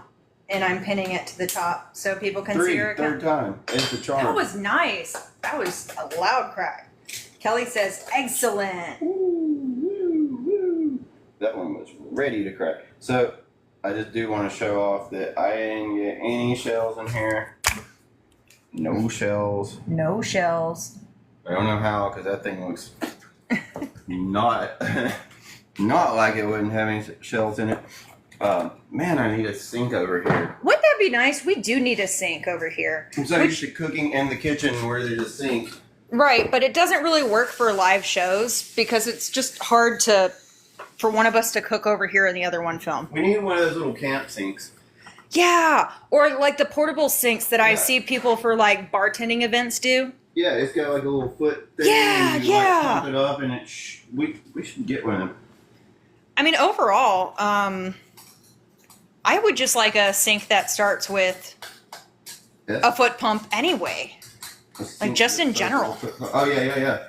and I'm pinning it to the top so people can see your account. Third time. It's the charm. That was nice. That was a loud crack. Kelly says, excellent. Woo, woo, woo. That one was ready to crack. So I just do want to show off that I didn't get any shells in here. No shells. No shells. I don't know how, because that thing looks not like it wouldn't have any shells in it. Man, I need a sink over here. Wouldn't that be nice? We do need a sink over here. I'm so used to cooking in the kitchen where there's a sink. Right, but it doesn't really work for live shows because it's just hard for one of us to cook over here and the other one film. We need one of those little camp sinks. Yeah, or like the portable sinks that I see people for like bartending events do. Yeah, it's got like a little foot thing. Yeah, and you yeah. Like pump it up, and we should get one of them. I mean, overall, I would just like a sink that starts with a foot pump anyway. Like just in general. Oh yeah.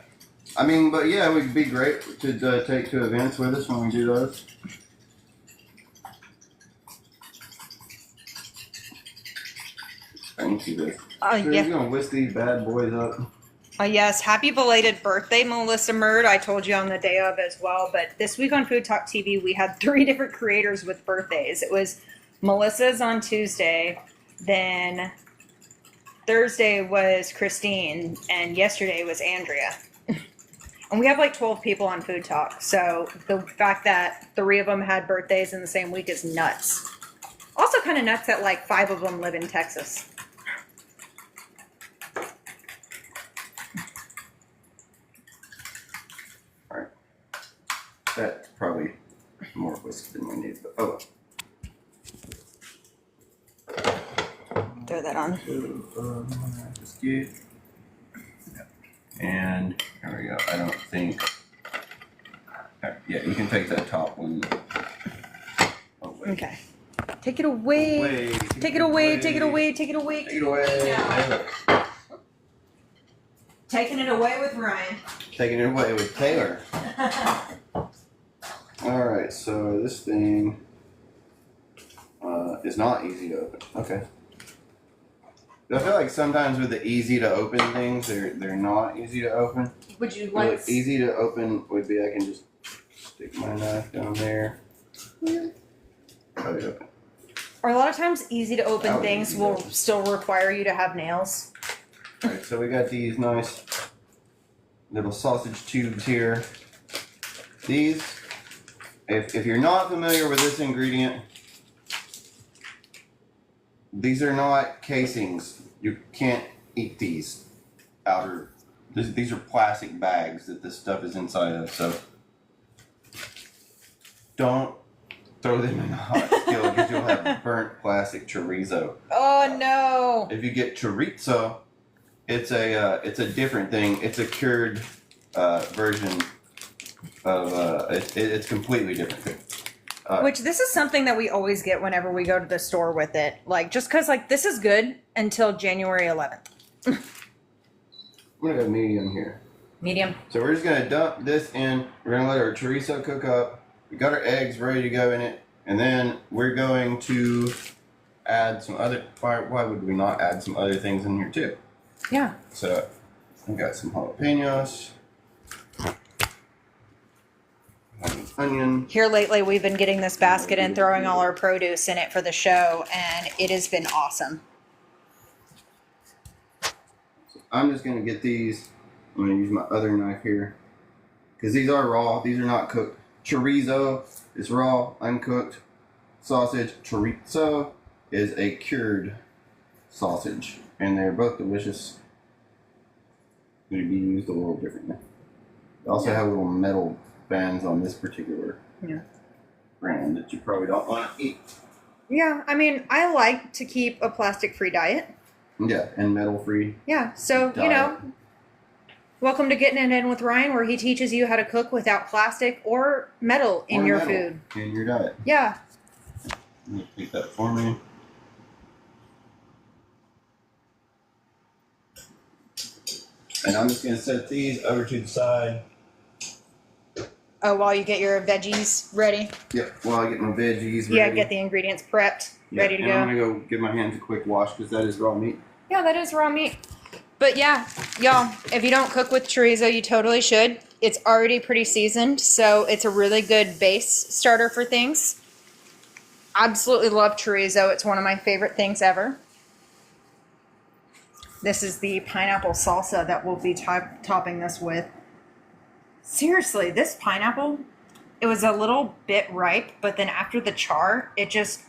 I mean, but yeah, it would be great to take to events with us when we do those. Thank you. Yeah. You're gonna whisk these bad boys up. Yes, happy belated birthday, Melissa Murd. I told you on the day of as well, but this week on Food Talk TV, we had 3 different creators with birthdays. It was Melissa's on Tuesday, then Thursday was Christine, and yesterday was Andrea. And we have like 12 people on Food Talk, so the fact that 3 of them had birthdays in the same week is nuts. Also kind of nuts that like 5 of them live in Texas. Alright. That's probably more whiskey than we need, but oh well. Throw that on. Whiskey. And there we go. I don't think Yeah, you can take that top one. Oh, wait. Okay. Take it away. Take it away. Take it away. Take it away. Take it away. Taking it away with Ryan. Taking it away with Taylor. Alright, so this thing is not easy to open. Okay. I feel like sometimes with the easy to open things, they're not easy to open. Would you Like like easy to open would be I can just stick my knife down there. Cut it open. Or a lot of times easy to That open would be things easy will to open. still require you to have nails. Alright, so we got these nice little sausage tubes here. These, if you're not familiar with this ingredient, these are not casings. You can't eat these outer. These are plastic bags that this stuff is inside of. So don't throw them in the hot skillet because you'll have burnt plastic chorizo. Oh no! If you get chorizo, it's a different thing. It's a cured version of it's completely different. Which this is something that we always get whenever we go to the store with it. Like just because like this is good until January 11th. I'm gonna go medium here. Medium. So we're just gonna dump this in. We're gonna let our chorizo cook up. We got our eggs ready to go in it, and then we're going to add some other. Why would we not add some other things in here too? Yeah. So we got some jalapenos, onion. Here lately we've been getting this basket and throwing all our produce in it for the show, and it has been awesome. I'm just gonna get these. I'm gonna use my other knife here because these are raw. These are not cooked. Chorizo is raw, uncooked. Sausage, chorizo, is a cured sausage, and they're both delicious. They be used a little differently. They also have little metal bands on this particular brand that you probably don't want to eat. Yeah, I mean, I like to keep a plastic-free diet. Yeah, and metal-free. Yeah, so, you know, welcome to Getting It In with Ryan, where he teaches you how to cook without plastic or metal in Or your metal food. in your diet. Yeah. You take that for me. And I'm just going to set these over to the side. Oh, while you get your veggies ready? Yep, while I get my veggies ready. Yeah, get the ingredients prepped, ready to and go. I'm going to go give my hands a quick wash because that is raw meat. Yeah, that is raw meat. But yeah, y'all, if you don't cook with chorizo, you totally should. It's already pretty seasoned, so it's a really good base starter for things. Absolutely love chorizo. It's one of my favorite things ever. This is the pineapple salsa that we'll be topping this with. Seriously, this pineapple, it was a little bit ripe, but then after the char, it just,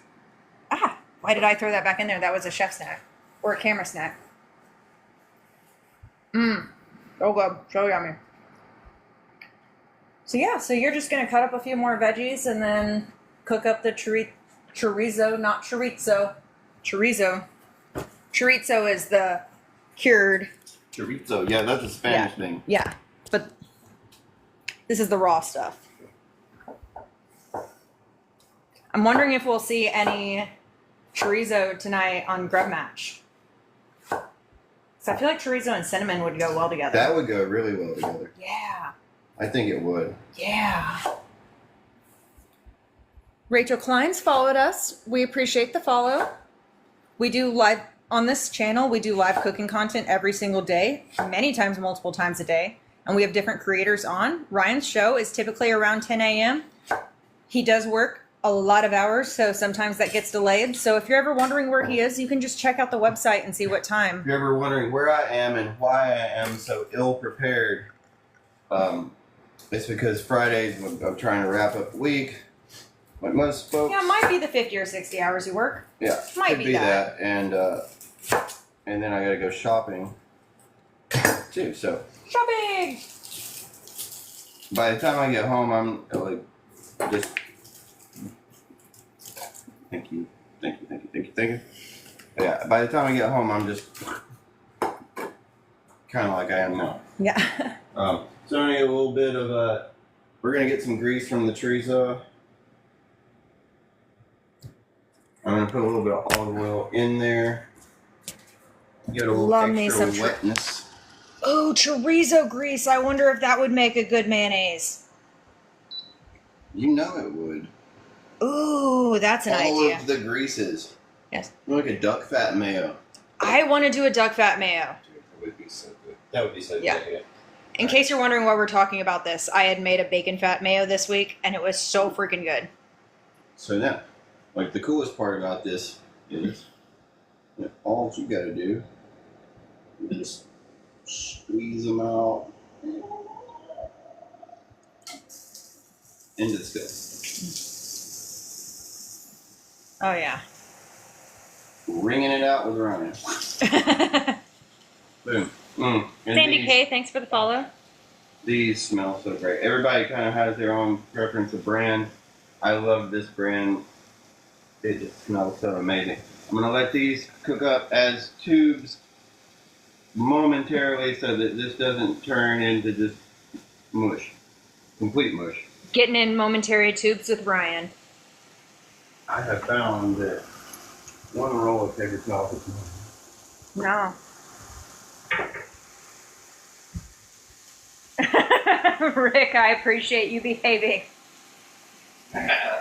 why did I throw that back in there? That was a chef snack or a camera snack. So good, so yummy. So yeah, so you're just gonna cut up a few more veggies and then cook up the chorizo, not chorizo. Chorizo. Chorizo is the cured. Chorizo, yeah, that's a Spanish thing. Yeah, but this is the raw stuff. I'm wondering if we'll see any chorizo tonight on Grub Match. So I feel like chorizo and cinnamon would go well together. That would go really well together. Yeah. I think it would. Yeah. Rachel Klein's followed us. We appreciate the follow. We do live on this channel. We do live cooking content every single day, many times, multiple times a day. And we have different creators on. Ryan's show is typically around 10 a.m. He does work a lot of hours, so sometimes that gets delayed. So if you're ever wondering where he is, you can just check out the website and see what time. If you're ever wondering where I am and why I am so ill prepared, it's because Fridays I'm trying to wrap up the week, like most folks. Yeah, it might be the 50 or 60 hours you work. Yeah, Might could be be that. that, and then I gotta go shopping too. So Shopping! by the time I get home, I'm like just thank you. Yeah, by the time I get home, I'm just kind of like I am now. Yeah. So I'm gonna get a little bit of We're gonna get some grease from the chorizo. I'm gonna put a little bit of olive oil in there. Get a little Love me extra some wetness. Oh, chorizo grease. I wonder if that would make a good mayonnaise. You know it would. Ooh, that's an All idea. of the greases. Yes. Like a duck fat mayo. I want to do a duck fat mayo. Dude, that would be so good. That would be so Yeah. good. In case you're wondering why we're talking about this, I had made a bacon fat mayo this week, and it was so freaking good. So now, like the coolest part about this is that all you gotta do is just squeeze them out into the skillet. Oh, yeah. Wringing it out with Ryan. Boom. And Sandy these, K, thanks for the follow. These smell so great. Everybody kind of has their own preference of brand. I love this brand. It just smells so amazing. I'm gonna let these cook up as tubes momentarily so that this doesn't turn into just mush. Complete mush. Getting in momentary tubes with Ryan. I have found that one roll of paper towel is No. Rick, I appreciate you behaving.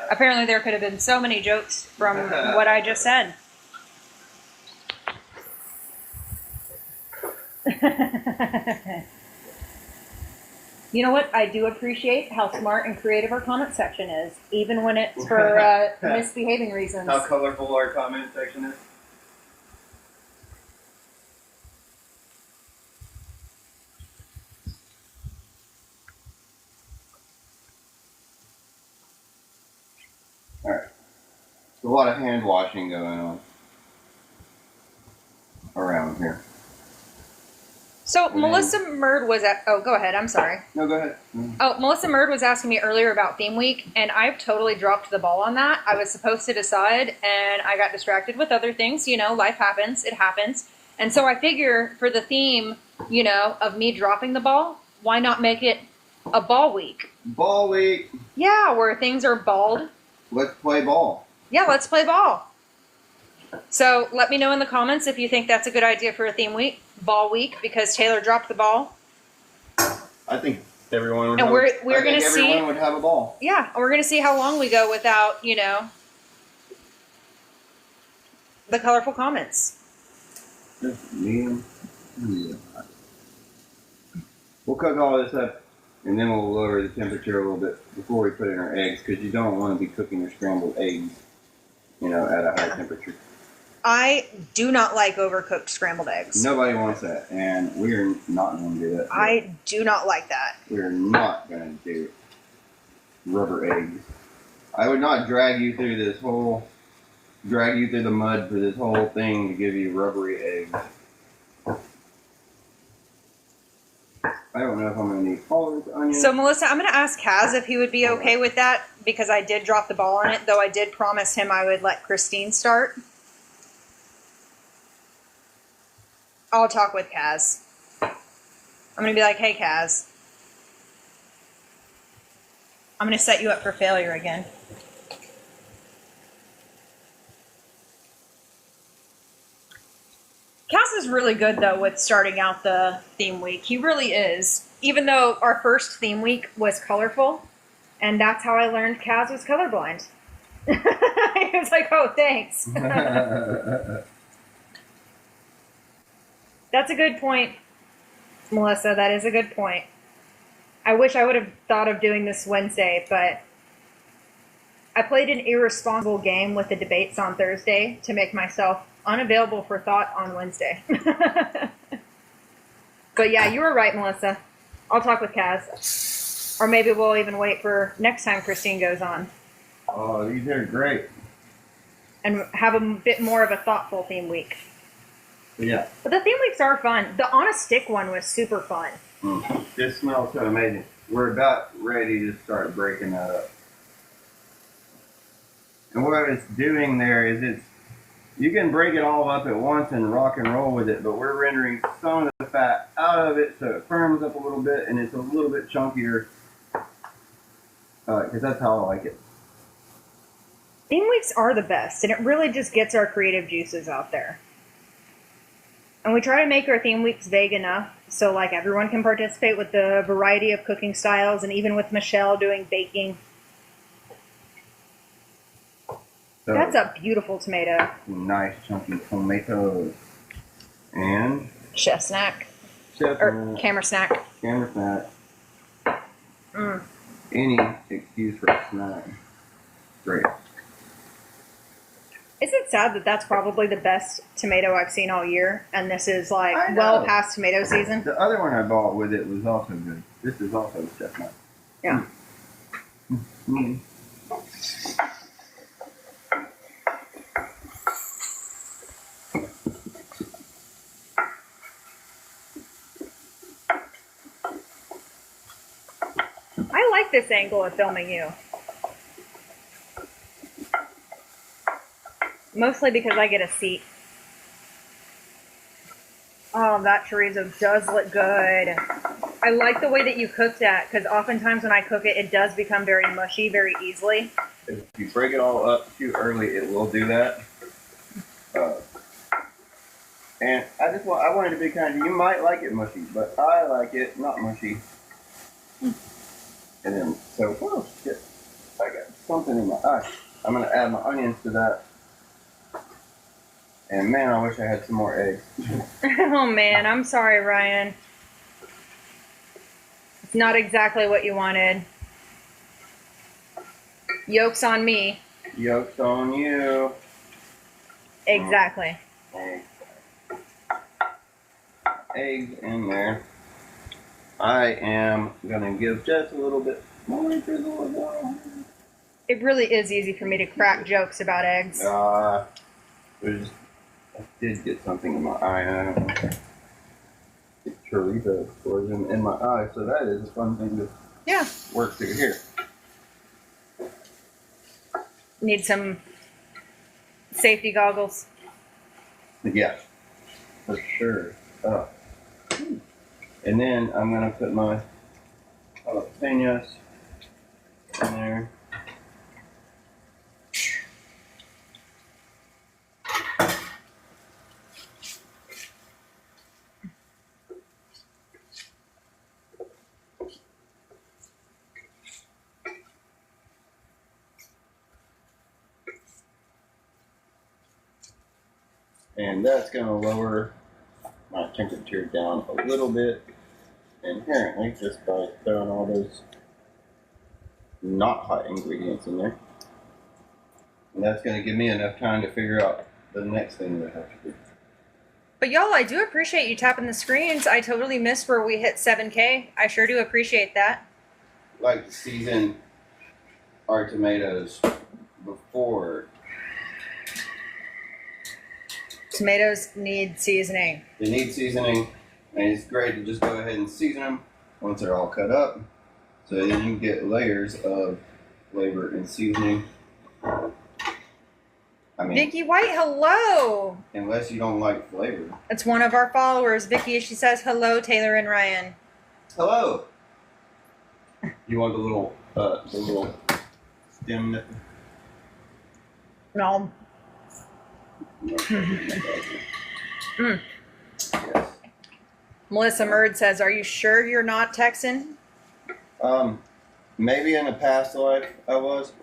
Apparently there could have been so many jokes from what I just said. You know what? I do appreciate how smart and creative our comment section is, even when it's for misbehaving reasons. how colorful our comment section is. Alright. There's a lot of hand washing going on around here. So Melissa Murd was at. Oh, go ahead. I'm sorry. No, go ahead. Oh, Melissa Murd was asking me earlier about theme week, and I've totally dropped the ball on that. I was supposed to decide, and I got distracted with other things. You know, life happens. It happens. And so I figure for the theme, you know, of me dropping the ball, why not make it a ball week? Ball week. Yeah, where things are balled. Let's play ball. Yeah, let's play ball. So let me know in the comments if you think that's a good idea for a theme week, ball week, because Taylor dropped the ball. I think everyone would. And we're gonna see. Everyone would have a ball. Yeah, and we're gonna see how long we go without, you know, the colorful comments. Medium. We'll cook all this up, and then we'll lower the temperature a little bit before we put in our eggs, because you don't want to be cooking your scrambled eggs, you know, at a high temperature. I do not like overcooked scrambled eggs. Nobody wants that, and we're not going to do that. I do not like that. We're not going to do rubber eggs. I would not drag you through the mud for this whole thing to give you rubbery eggs. I don't know if I'm going to need all this onion. So, Melissa, I'm going to ask Kaz if he would be okay with that, because I did drop the ball on it, though I did promise him I would let Christine start. I'll talk with Kaz. I'm going to be like, hey, Kaz. I'm going to set you up for failure again. Kaz is really good, though, with starting out the theme week. He really is. Even though our first theme week was colorful, and that's how I learned Kaz was colorblind. He was like, oh, thanks. That's a good point, Melissa. That is a good point. I wish I would have thought of doing this Wednesday, but I played an irresponsible game with the debates on Thursday to make myself unavailable for thought on Wednesday. But yeah, you were right, Melissa. I'll talk with Kaz. Or maybe we'll even wait for next time Christine goes on. Oh, these are great. And have a bit more of a thoughtful theme week. Yeah. But the theme weeks are fun. The on a stick one was super fun. This smells so amazing. We're about ready to start breaking that up. And what it's doing there is you can break it all up at once and rock and roll with it, but we're rendering some of the fat out of it so it firms up a little bit and it's a little bit chunkier. because that's how I like it. Theme weeks are the best, and it really just gets our creative juices out there. And we try to make our theme weeks vague enough so like everyone can participate with the variety of cooking styles, and even with Michelle doing baking. So, That's a beautiful tomato. nice chunky tomatoes. And Chef snack. chef Or camera snack. camera snack. Mm. Any excuse for a snack. Great. Is it sad that that's probably the best tomato I've seen all year, and this is I like know. well past tomato season? The other one I bought with it was also good. This is also chestnut. Yeah. Mm. I like this angle of filming you. Mostly because I get a seat. Oh, that chorizo does look good. I like the way that you cook that, because oftentimes when I cook it, it does become very mushy very easily. If you break it all up too early, it will do that. And I wanted to be kind of, you might like it mushy, but I like it not mushy. And then, so, oh shit, I got something in my eye. I'm gonna add my onions to that. And man, I wish I had some more eggs. Oh man, I'm sorry, Ryan. It's not exactly what you wanted. Yolk's on me. Yolk's on you. Exactly. Eggs in there. I am gonna give just a little bit more drizzle as well. It really is easy for me to crack jokes about eggs. There's, I did get something in my eye. And I don't know. It's Chorizo poison in my eye, so that is a fun thing to Yeah. work through here. Need some safety goggles. Yeah, for sure. And then I'm gonna put my jalapenos in there. And that's going to lower my temperature down a little bit inherently just by throwing all those not hot ingredients in there. And that's going to give me enough time to figure out the next thing that I have to do. But y'all, I do appreciate you tapping the screens. I totally missed where we hit 7K. I sure do appreciate that. Like to season our tomatoes before. Tomatoes need seasoning. They need seasoning, and it's great to just go ahead and season them once they're all cut up, so then you can get layers of flavor and seasoning. I mean, Vicky White, hello. unless you don't like flavor. It's one of our followers, Vicky. She says hello, Taylor and Ryan. Hello. You want the little stem? No. Mm. Yes. Melissa Murd says, "Are you sure you're not Texan?" Maybe in a past life I was.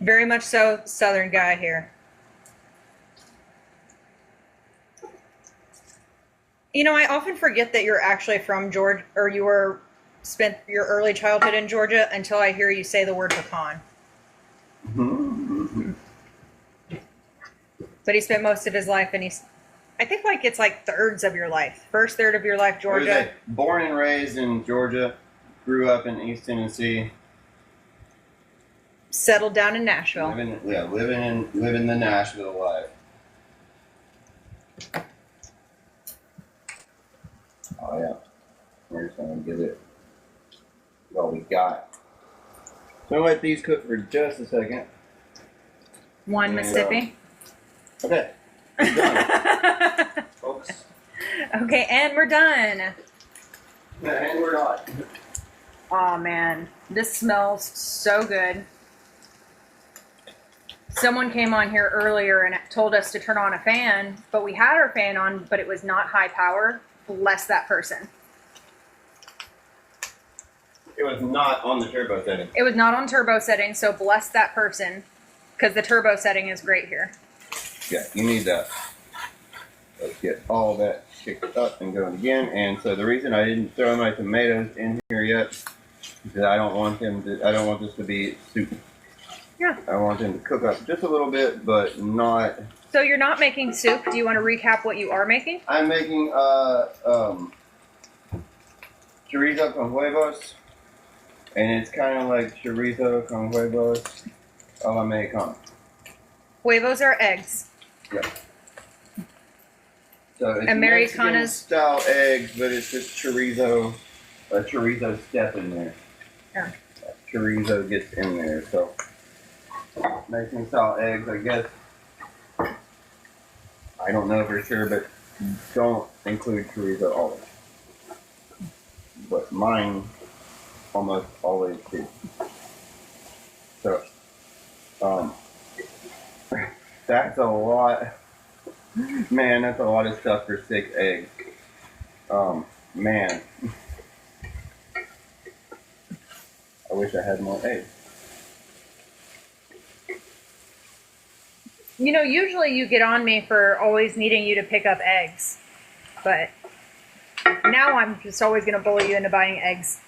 Very much so, Southern guy here. You know, I often forget that you're actually from Georgia, or you were spent your early childhood in Georgia until I hear you say the word pecan. Mm-hmm. But he spent most of his life, and I think like it's like thirds of your life. First third of your life, Georgia. Born and raised in Georgia, grew up in East Tennessee. Settled down in Nashville. Living the Nashville life. Oh yeah, we're just gonna give it what we got. So let these cook for just a second. One And, Mississippi. Okay, Done, folks. Okay, and we're done. And we're not. Oh man, this smells so good. Someone came on here earlier and told us to turn on a fan, but we had our fan on, but it was not high power. Bless that person. It was not on the turbo setting. It was not on turbo setting, so bless that person, because the turbo setting is great here. Yeah, you need that. Let's get all that kicked up and going again. And so the reason I didn't throw my tomatoes in here yet is that I don't want this to be soup. Yeah. I want them to cook up just a little bit, but not. So you're not making soup. Do you want to recap what you are making? I'm making chorizo con huevos, and it's kind of like chorizo con huevos a la mexicana. Huevos are eggs. Yeah. So it's Americana's style eggs, but it's just chorizo, a chorizo step in there. Yeah. Chorizo gets in there, so Mexican style eggs, I guess. I don't know for sure, but don't include chorizo always. But mine almost always do. So, that's a lot. Man, that's a lot of stuff for 6 eggs. Man. I wish I had more eggs. You know, usually you get on me for always needing you to pick up eggs, but now I'm just always going to bully you into buying eggs.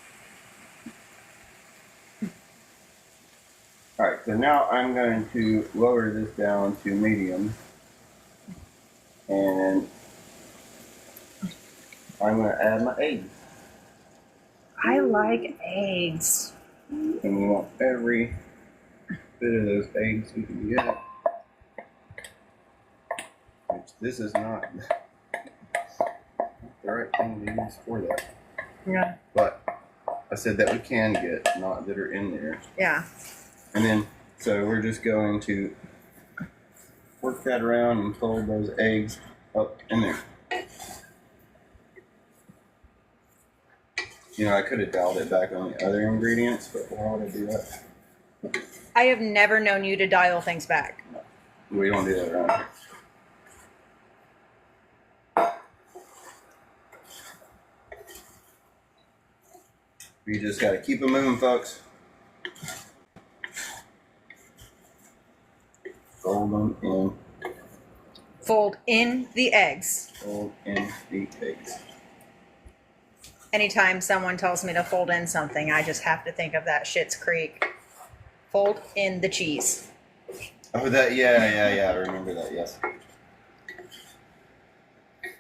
Alright, so now I'm going to lower this down to medium. And I'm going to add my eggs. I like eggs. And we want every bit of those eggs we can get. Which this is not the right thing to use for that. Yeah. But I said that we can get, not that are in there. Yeah. And then, so we're just going to work that around and fold those eggs up in there. You know, I could have dialed it back on the other ingredients, but why would I do that? I have never known you to dial things back. We don't do that around here. We just got to keep them moving, folks. Fold them in. Fold in the eggs. Fold in the eggs. Anytime someone tells me to fold in something, I just have to think of that Schitt's Creek. Fold in the cheese. Oh, that, yeah, I remember that, yes.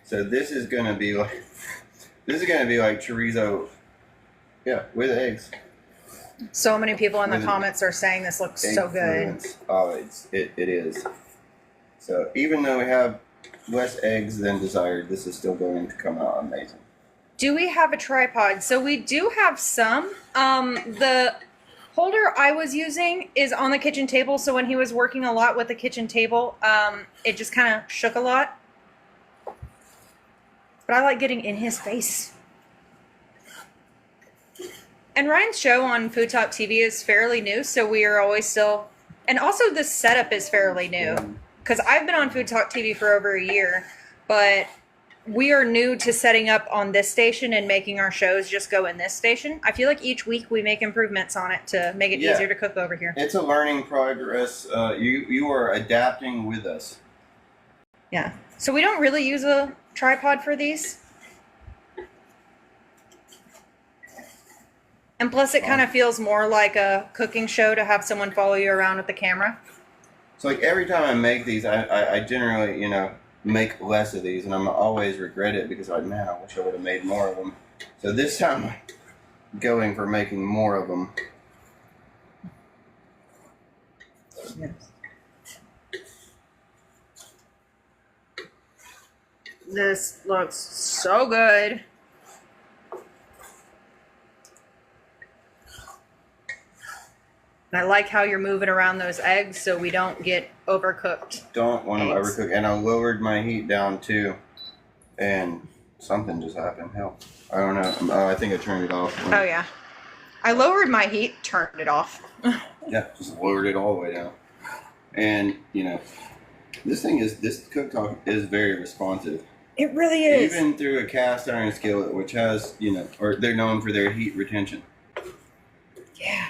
So this is going to be like chorizo, yeah, with eggs. So many people in the With comments are saying this looks so good. Eggplants. Oh, it is. So even though we have less eggs than desired, this is still going to come out amazing. Do we have a tripod? So we do have some. The holder I was using is on the kitchen table, so when he was working a lot with the kitchen table, it just kind of shook a lot. But I like getting in his face. And Ryan's show on FoodTokTV is fairly new, so we are always still... And also the setup is fairly new. Because I've been on FoodTokTV for over a year, but we are new to setting up on this station and making our shows just go in this station. I feel like each week we make improvements on it to make it easier to cook over here. It's a learning progress. You are adapting with us. Yeah. So we don't really use a tripod for these. And plus it kind of feels more like a cooking show to have someone follow you around with the camera. So like every time I make these, I generally, make less of these, and I'm always regret it because like, man, I wish I would have made more of them. So this time I'm going for making more of them. Yes. This looks so good. And I like how you're moving around those eggs so we don't get overcooked. Don't want them Eggs. overcooked. And I lowered my heat down too. And something just happened. Hell, I don't know. Oh, I think I turned it off. Oh yeah. I lowered my heat, turned it off. Yeah, just lowered it all the way down. And, you know, this cooktop is very responsive. It really is. Even through a cast iron skillet, which has, you know, or they're known for their heat retention. Yeah.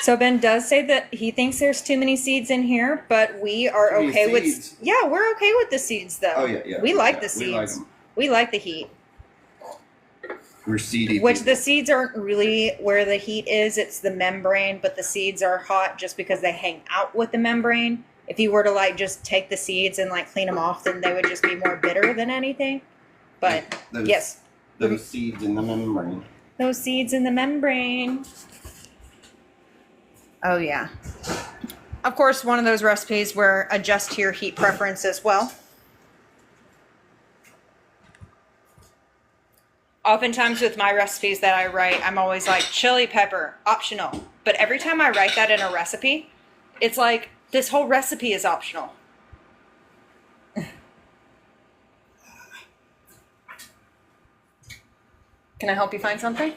So Ben does say that he thinks there's too many seeds in here, but we are Too many okay with. seeds? Yeah, we're okay with the seeds though. Oh, yeah. We like Yeah, the we like seeds. 'em. We like the heat. We're seedy Which people. the seeds aren't really where the heat is. It's the membrane, but the seeds are hot just because they hang out with the membrane. If you were to like just take the seeds and like clean them off, then they would just be more bitter than anything. But Those- yes, Those seeds in the membrane. those seeds in the membrane. Oh yeah. Of course, one of those recipes where adjust to your heat preference as well. Oftentimes with my recipes that I write, I'm always like chili pepper, optional. But every time I write that in a recipe, it's like this whole recipe is optional. Can I help you find something?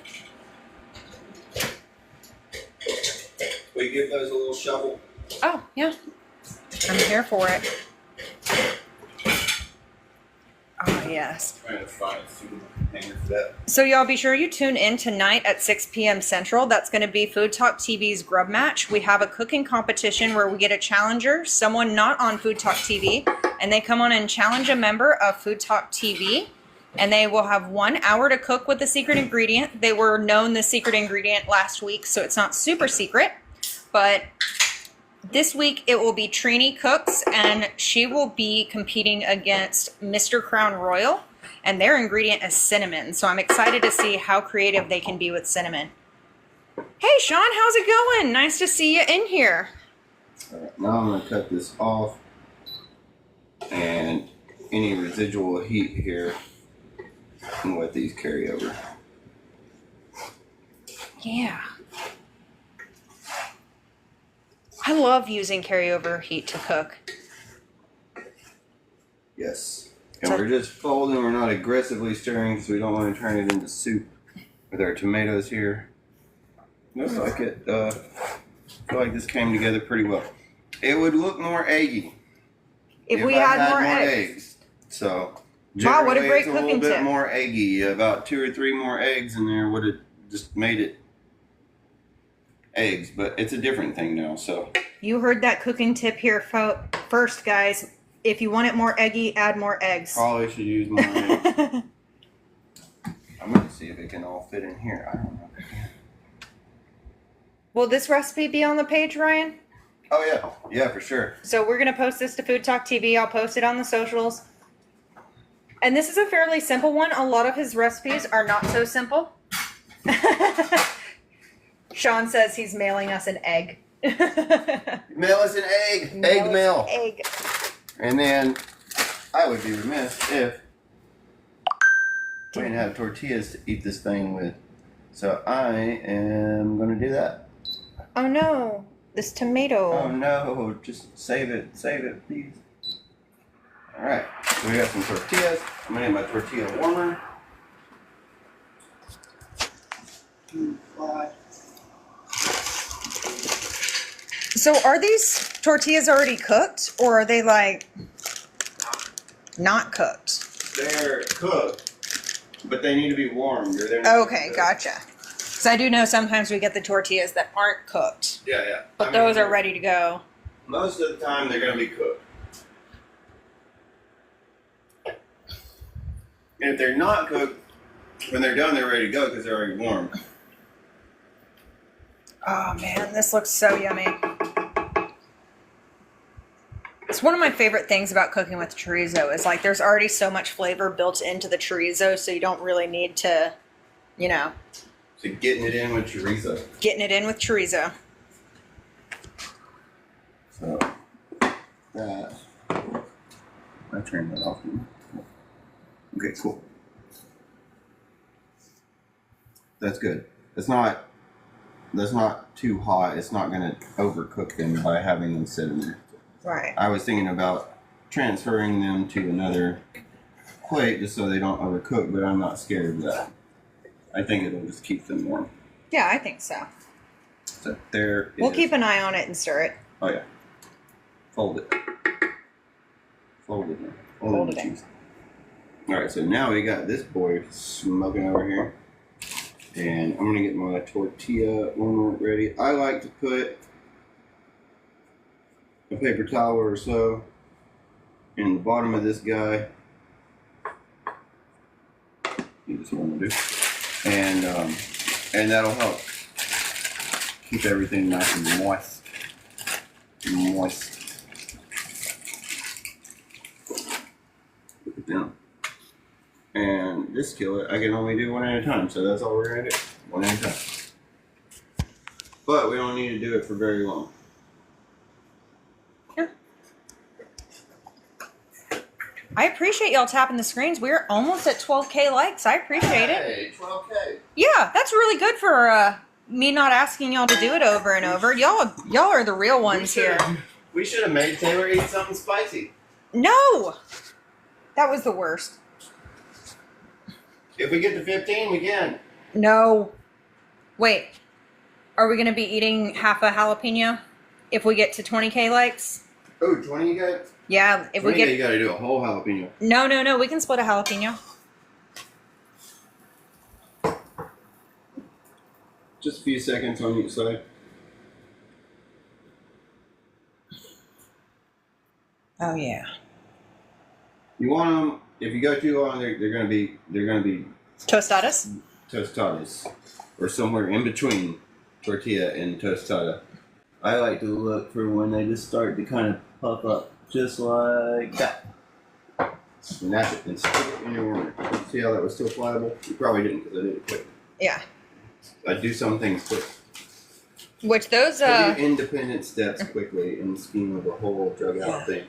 We give those a little shovel. Oh, yeah. I'm here for it. Oh, yes. Trying to find a suitable container for that. So y'all be sure you tune in tonight at 6 p.m. Central. That's going to be Food Talk TV's Grub Match. We have a cooking competition where we get a challenger, someone not on Food Talk TV, and they come on and challenge a member of Food Talk TV. And they will have 1 hour to cook with the secret ingredient. They were known the secret ingredient last week, so it's not super secret. But this week it will be Trini Cooks, and she will be competing against Mr. Crown Royal, and their ingredient is cinnamon. So I'm excited to see how creative they can be with cinnamon. Hey Sean, how's it going? Nice to see you in here. All right, now I'm going to cut this off. And any residual heat here, and let these carry over. Yeah. I love using carryover heat to cook. Yes. And we're just folding, we're not aggressively stirring because we don't want to turn it into soup with our tomatoes here. Looks like it, I feel like this came together pretty well. It would look more eggy If we I had more eggs. So, Wow, what a generally great it's a little cooking bit tip. more eggy. About 2 or 3 more eggs in there would have just made it eggs, but it's a different thing now, so. You heard that cooking tip here first, guys. If you want it more eggy, add more eggs. Probably should use more eggs. I'm going to see if it can all fit in here. I don't know if it can. Will this recipe be on the page, Ryan? Oh, yeah. Yeah, for sure. So we're going to post this to Food Talk TV. I'll post it on the socials. And this is a fairly simple one. A lot of his recipes are not so simple. Sean says he's mailing us an egg. Mail us an egg. Egg mail. Egg. And then I would be remiss if we didn't have tortillas to eat this thing with. So I am going to do that. Oh no, this tomato. Oh no, just save it, please. All right, so we got some tortillas. I'm going to get my tortilla warmer. 2, 5. So are these tortillas already cooked, or are they like not cooked? They're cooked, but they need to be warmed. Or they're not Okay, gotcha. So I do know sometimes we get the tortillas that aren't cooked, Yeah. but those are ready to go. Most of the time, they're going to be cooked. And if they're not cooked, when they're done, they're ready to go because they're already warm. Oh man, this looks so yummy. It's one of my favorite things about cooking with chorizo is like there's already so much flavor built into the chorizo, so you don't really need to, you know, So getting it in with chorizo. getting it in with chorizo. So that I turned that off. Okay, cool. That's good. It's not that's not too hot. It's not going to overcook them by having them sit in there. Right. I was thinking about transferring them to another plate just so they don't overcook, but I'm not scared of that. I think it'll just keep them warm. Yeah, I think so. So there We'll is- keep an eye on it and stir it. Oh yeah. Fold it. Fold it. Fold it in. Alright, so now we got this boy smoking over here. And I'm gonna get my tortilla warmer ready. I like to put a paper towel or so in the bottom of this guy. You just want to do. And that'll help keep everything nice and moist. Put it down. And this skillet, I can only do one at a time, so that's all we're gonna do. One at a time. But we don't need to do it for very long. Yeah. I appreciate y'all tapping the screens. We're almost at 12K likes. I appreciate it. Hey, 12K. Yeah, that's really good for me not asking y'all to do it over and over. Y'all are the real ones here. We should have made Taylor eat something spicy. No, that was the worst. If we get to 15, we can. No. Wait, are we going to be eating half a jalapeno if we get to 20K likes? Oh, 20 you got? Yeah, if we 20 get... you gotta do a whole jalapeno. No, we can split a jalapeno. Just a few seconds on each side. Oh, yeah. You want them, if you go too long, they're gonna be Tostadas? tostadas. Or somewhere in between tortilla and tostada. I like to look for when they just start to kind of puff up. Just like that. Snap it and stick it in your warmer. See how that was still pliable? You probably didn't because I did it quick. Yeah. I do some things quick. Which those, I do independent steps quickly in the scheme of a whole drug out thing.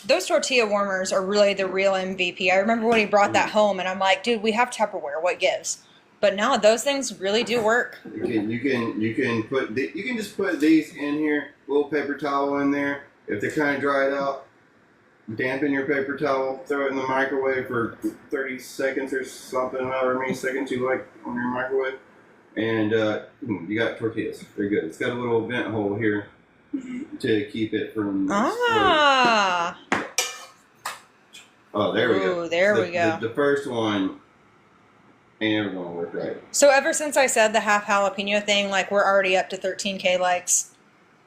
those tortilla warmers are really the real MVP. I remember when he brought that home and I'm like, dude, we have Tupperware. What gives? But no, those things really do work. You can just put these in here, little paper towel in there. If they're kind of dried out, dampen your paper towel, throw it in the microwave for 30 seconds or something, however many seconds you like on your microwave, and you got tortillas. They're good. It's got a little vent hole here to keep it from. Ah. Oh, there we go. Ooh, there we go. The first one ain't ever gonna work right. So ever since I said the half jalapeno thing, like we're already up to 13K likes.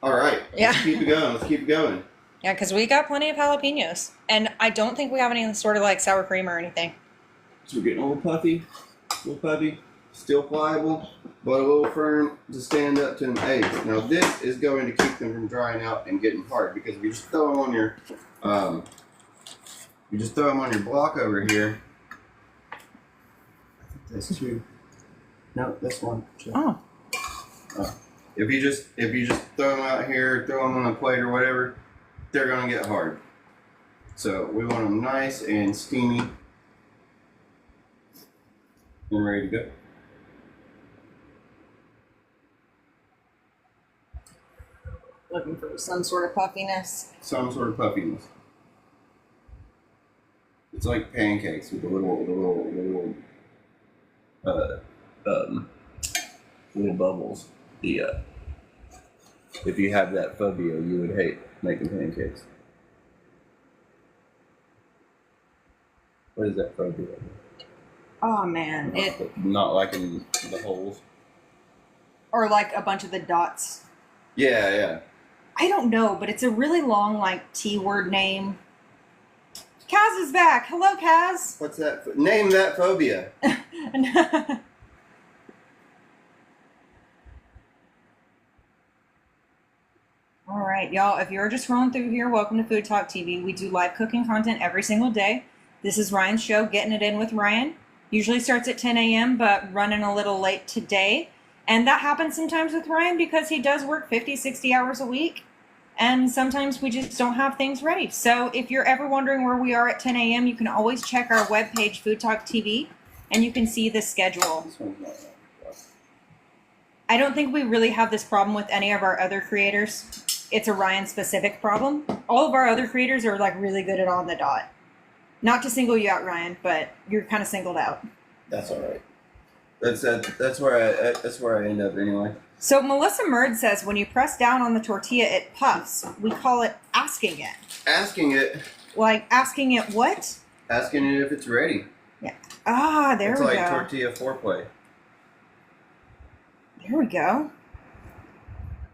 All right. Yeah. Let's keep it going. Let's keep it going. Yeah, because we got plenty of jalapenos. And I don't think we have any sort of like sour cream or anything. So we're getting a little puffy, still pliable, but a little firm to stand up to an egg. Now this is going to keep them from drying out and getting hard because if you just throw them on your, block over here. I think that's two. No, that's one. Oh. If you just throw them out here, throw them on a plate or whatever, they're gonna get hard. So we want them nice and steamy and ready to go. Looking for some sort of puffiness. Some sort of puffiness. It's like pancakes with the little bubbles. If you have that phobia, you would hate making pancakes. What is that phobia? Oh man, Not liking the holes. or like a bunch of the dots. Yeah. I don't know, but it's a really long like T-word name. Kaz is back. Hello, Kaz. What's that? Name that phobia. All right, y'all, if you're just scrolling through here, welcome to Food Talk TV. We do live cooking content every single day. This is Ryan's show, Getting It In with Ryan. Usually starts at 10 a.m., but running a little late today. And that happens sometimes with Ryan because he does work 50, 60 hours a week. And sometimes we just don't have things ready. So if you're ever wondering where we are at 10 a.m., you can always check our webpage, Food Talk TV. and you can see the schedule. This one's not that. I don't think we really have this problem with any of our other creators. It's a Ryan specific problem. All of our other creators are like really good at on the dot. Not to single you out, Ryan, but you're kind of singled out. That's all right. That's where I end up anyway. So Melissa Murd says when you press down on the tortilla, it puffs. We call it asking it. Asking it. Like asking it what? Asking it if it's ready. Yeah. Ah, there it's we like go. tortilla foreplay. There we go.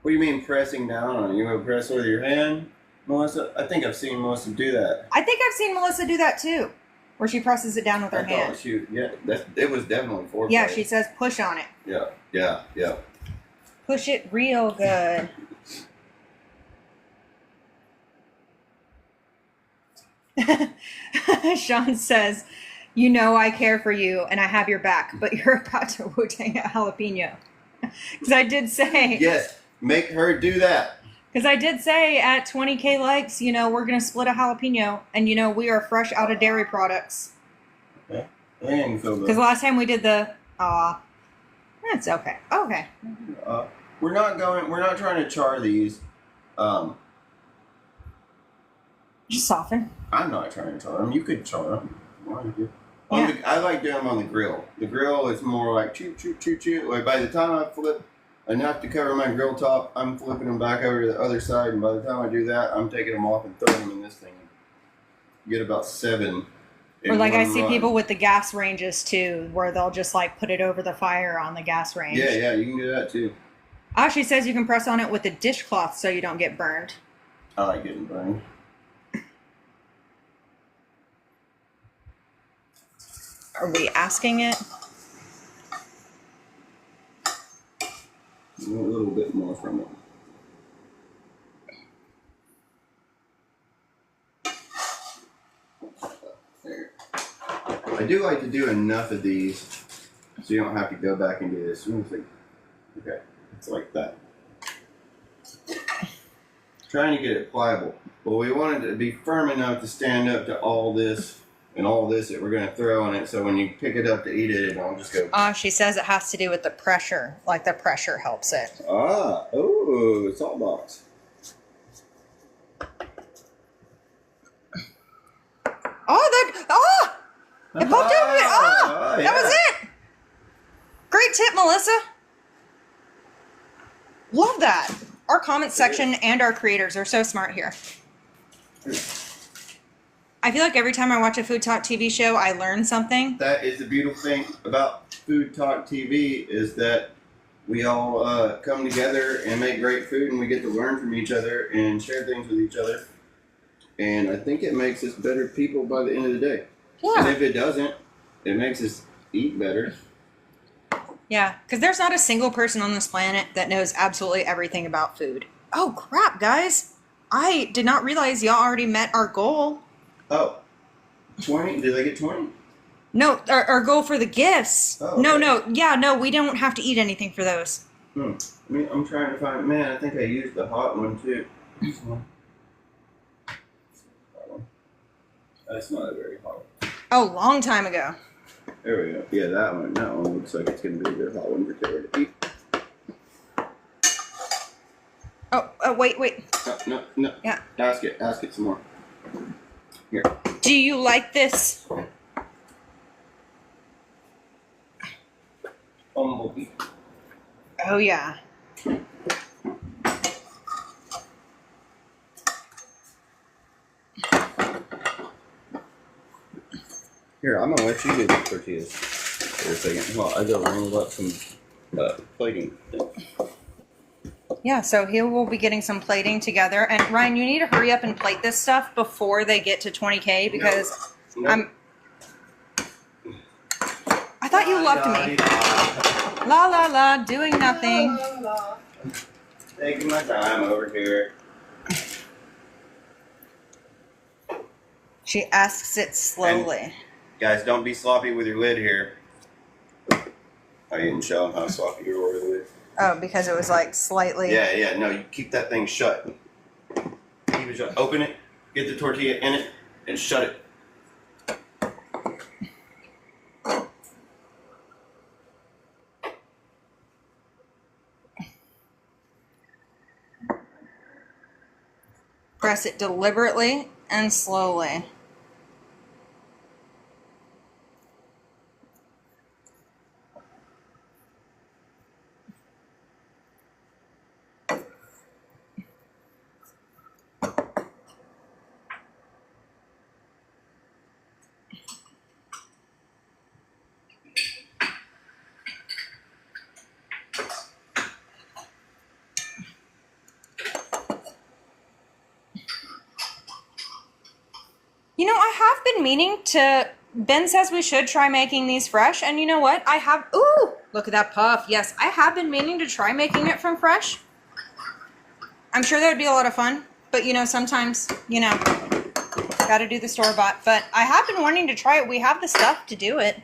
What do you mean pressing down on it? You want to press with your hand, Melissa? I think I've seen Melissa do that. I think I've seen Melissa do that too, where she presses it down with her hand. It was definitely foreplay. Yeah, she says push on it. Yeah. Push it real good. Sean says, you know I care for you and I have your back, but you're about to Wu-Tang a jalapeno. Because I did say... Yes, make her do that. Because I did say at 20K likes, you know, we're going to split a jalapeno. And, you know, we are fresh out of dairy products. Yeah. Because last time we did the... That's okay. Okay. We're not trying to char these. Just soften. I'm not trying to char them. You could char them. Yeah. I like doing them on the grill. The grill is more like choo, choo, choo, choo. Like by the time I flip enough to cover my grill top, I'm flipping them back over to the other side. And by the time I do that, I'm taking them off and throwing them in this thing. Get about 7. Or like I see people with the gas ranges too, where they'll just like put it over the fire on the gas range. Yeah, you can do that too. She says you can press on it with a dishcloth so you don't get burned. I like getting burned. Are we asking it? A little bit more from it. There. I do like to do enough of these so you don't have to go back and do this. Okay, it's like that. Trying to get it pliable. But we want it to be firm enough to stand up to all this and all this that we're going to throw on it, so when you pick it up to eat it, it won't just go... She says it has to do with the pressure. Like the pressure helps it. Salt box. It popped over it. Yeah. That was it. Great tip, Melissa. Love that. Our comment section and our creators are so smart here. I feel like every time I watch a Food Talk TV show, I learn something. That is the beautiful thing about Food Talk TV is that we all come together and make great food, and we get to learn from each other and share things with each other. And I think it makes us better people by the end of the day. Yeah. And if it doesn't, it makes us eat better. Yeah, because there's not a single person on this planet that knows absolutely everything about food. Oh, crap, guys. I did not realize y'all already met our goal. Oh, 20? Did I get 20? No, our goal for the gifts. Oh, okay. No, we don't have to eat anything for those. I mean, I'm trying to find... Man, I think I used the hot one, too. That's not a very hot one. Oh, long time ago. There we go. Yeah, that one looks like it's going to be a good hot one for Taylor to eat. Oh, wait. No. Yeah. Ask it some more. Here. Do you like this? Bumblebee. Oh, yeah. Here, I'm going to let you do the tortillas for a second. Well, I go wrangle up some plating. Yeah, so he will be getting some plating together. And Ryan, you need to hurry up and plate this stuff before they get to 20K because No. I thought you loved me. La la la, doing nothing. Taking my time over here. She asks it slowly. Guys, don't be sloppy with your lid here. I didn't show them how sloppy you were with the lid. Oh, because it was like slightly. Yeah. No, you keep that thing shut. Keep it shut. Open it. Get the tortilla in it and shut it. Press it deliberately and slowly. You know, I have been meaning to... Ben says we should try making these fresh, and you know what? I have... Ooh! Look at that puff. Yes, I have been meaning to try making it from fresh. I'm sure that would be a lot of fun, but you know, sometimes, you know, gotta do the store-bought. But I have been wanting to try it. We have the stuff to do it.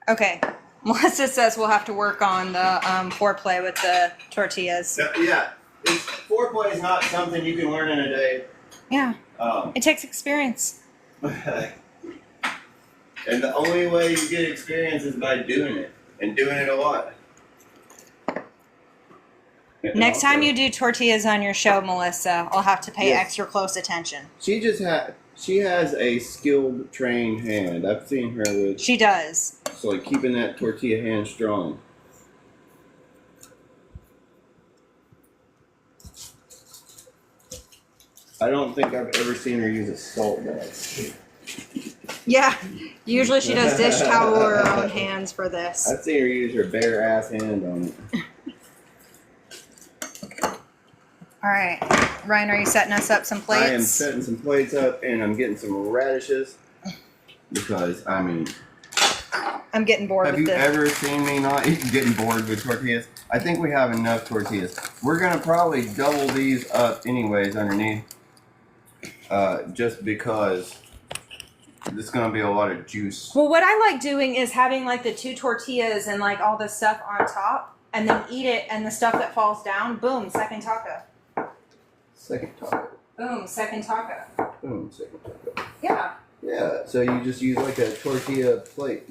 Okay. Melissa says we'll have to work on the foreplay with the tortillas. Yeah, foreplay is not something you can learn in a day. Yeah. It takes experience. And the only way you get experience is by doing it, and doing it a lot. Next time you do tortillas on your show, Melissa, I'll have to pay extra close attention. She has a skilled, trained hand. I've seen her with. She does. So like keeping that tortilla hand strong. I don't think I've ever seen her use a salt bag. Yeah. Usually she does dish towel or her own hands for this. I've seen her use her bare ass hand on it. All right. Ryan, are you setting us up some plates? I am setting some plates up, and I'm getting some radishes. Because, I mean... I'm getting bored with this. Have you ever seen me not getting bored with tortillas? I think we have enough tortillas. We're going to probably double these up anyways underneath. Just because there's going to be a lot of juice. Well, what I like doing is having like the 2 tortillas and like all this stuff on top, and then eat it, and the stuff that falls down, boom, second taco. Second taco. Boom, second taco. Boom, second taco. Yeah. Yeah, so you just use like a tortilla plate.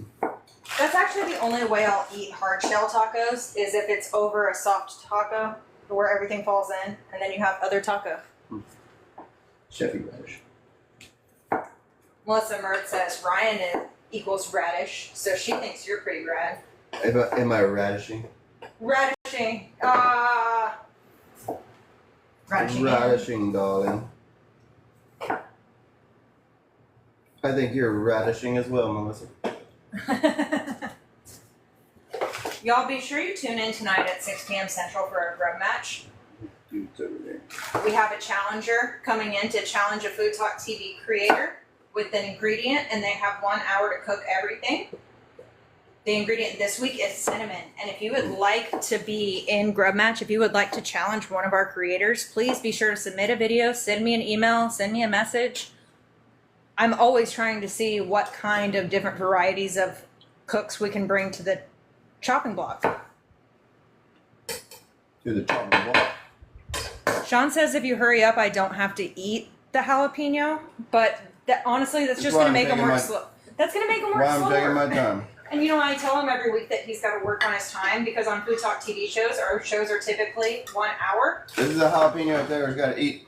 That's actually the only way I'll eat hard shell tacos, is if it's over a soft taco where everything falls in, and then you have other taco. Chefy radish. Melissa Mert says Ryan equals radish, so she thinks you're pretty rad. Am I radishing? Radishing. Radishing. Radishing, darling. I think you're radishing as well, Melissa. Y'all be sure you tune in tonight at 6 p.m. Central for a grub match. Dude's over there. We have a challenger coming in to challenge a FoodTokTV creator with an ingredient, and they have 1 hour to cook everything. The ingredient this week is cinnamon. And if you would like to be in grub match, if you would like to challenge one of our creators, please be sure to submit a video, send me an email, send me a message. I'm always trying to see what kind of different varieties of cooks we can bring to the chopping block. To the chopping block. Sean says if you hurry up, I don't have to eat the jalapeno, but that, honestly, that's just going to make him work slow. That's going to make him work slower. Why I'm taking my time. And you know, I tell him every week that he's got to work on his time, because on Food Talk TV shows, our shows are typically 1 hour. This is a jalapeno up there. He's got to eat.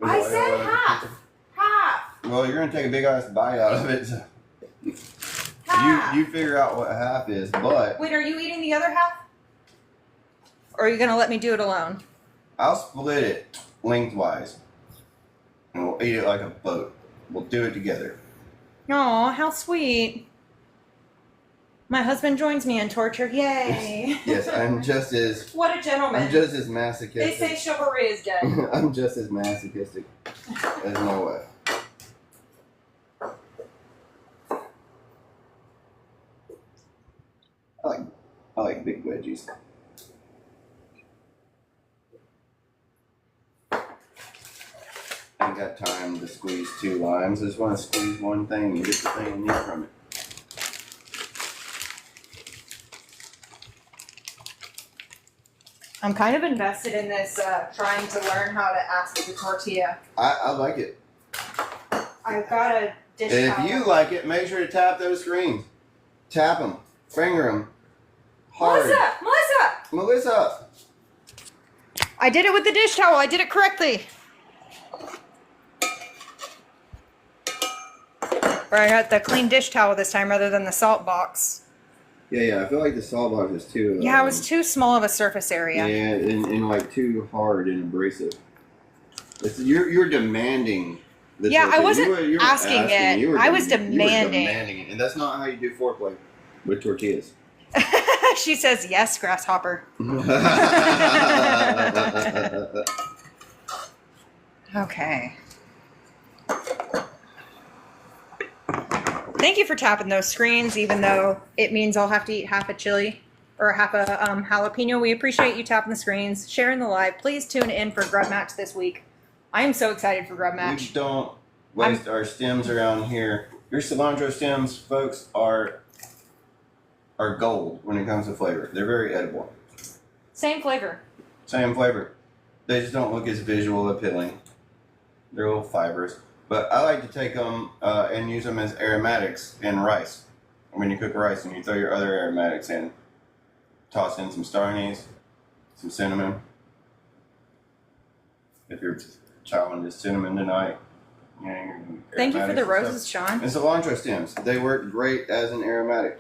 I said half. Half. Well, you're going to take a big ass bite out of it. So. Half. You figure out what half is, but... Wait, are you eating the other half? Or are you going to let me do it alone? I'll split it lengthwise. And we'll eat it like a boat. We'll do it together. Aw, how sweet. My husband joins me in torture. Yay. Yes, I'm just as... What a gentleman. I'm just as masochistic. They say chivalry is dead. I'm just as masochistic as my wife. I like big wedgies. I ain't got time to squeeze 2 limes. I just want to squeeze one thing and get the thing I need from it. I'm kind of invested in this, trying to learn how to ask the tortilla. I like it. I've got a dish If towel. you like it, make sure to tap those screens. Tap them. Finger them. hard. Melissa! Melissa! I did it with the dish towel. I did it correctly. Or I had the clean dish towel this time rather than the salt box. Yeah, I feel like the salt box is too... Yeah, it was too small of a surface area. Yeah, and like too hard and abrasive. You're demanding the Yeah, I tortilla. wasn't You weren't asking it. You were I was You were demanding. demanding it. And that's not how you do foreplay with tortillas. She says, yes, grasshopper. Okay. Thank you for tapping those screens, even though it means I'll have to eat half a chili or half a jalapeno. We appreciate you tapping the screens, sharing the live. Please tune in for Grub Match this week. I am so excited for Grub We Match. don't waste our stems around here. Your cilantro stems, folks, are gold when it comes to flavor. They're very edible. Same flavor. Same flavor. They just don't look as visual appealing. They're little fibers. But I like to take them and use them as aromatics in rice. When you cook rice and you throw your other aromatics in, toss in some star anise, some cinnamon. If your child is cinnamon tonight, you know, Thank you for the aromatics and roses, stuff. Sean. And cilantro stems. They work great as an aromatic.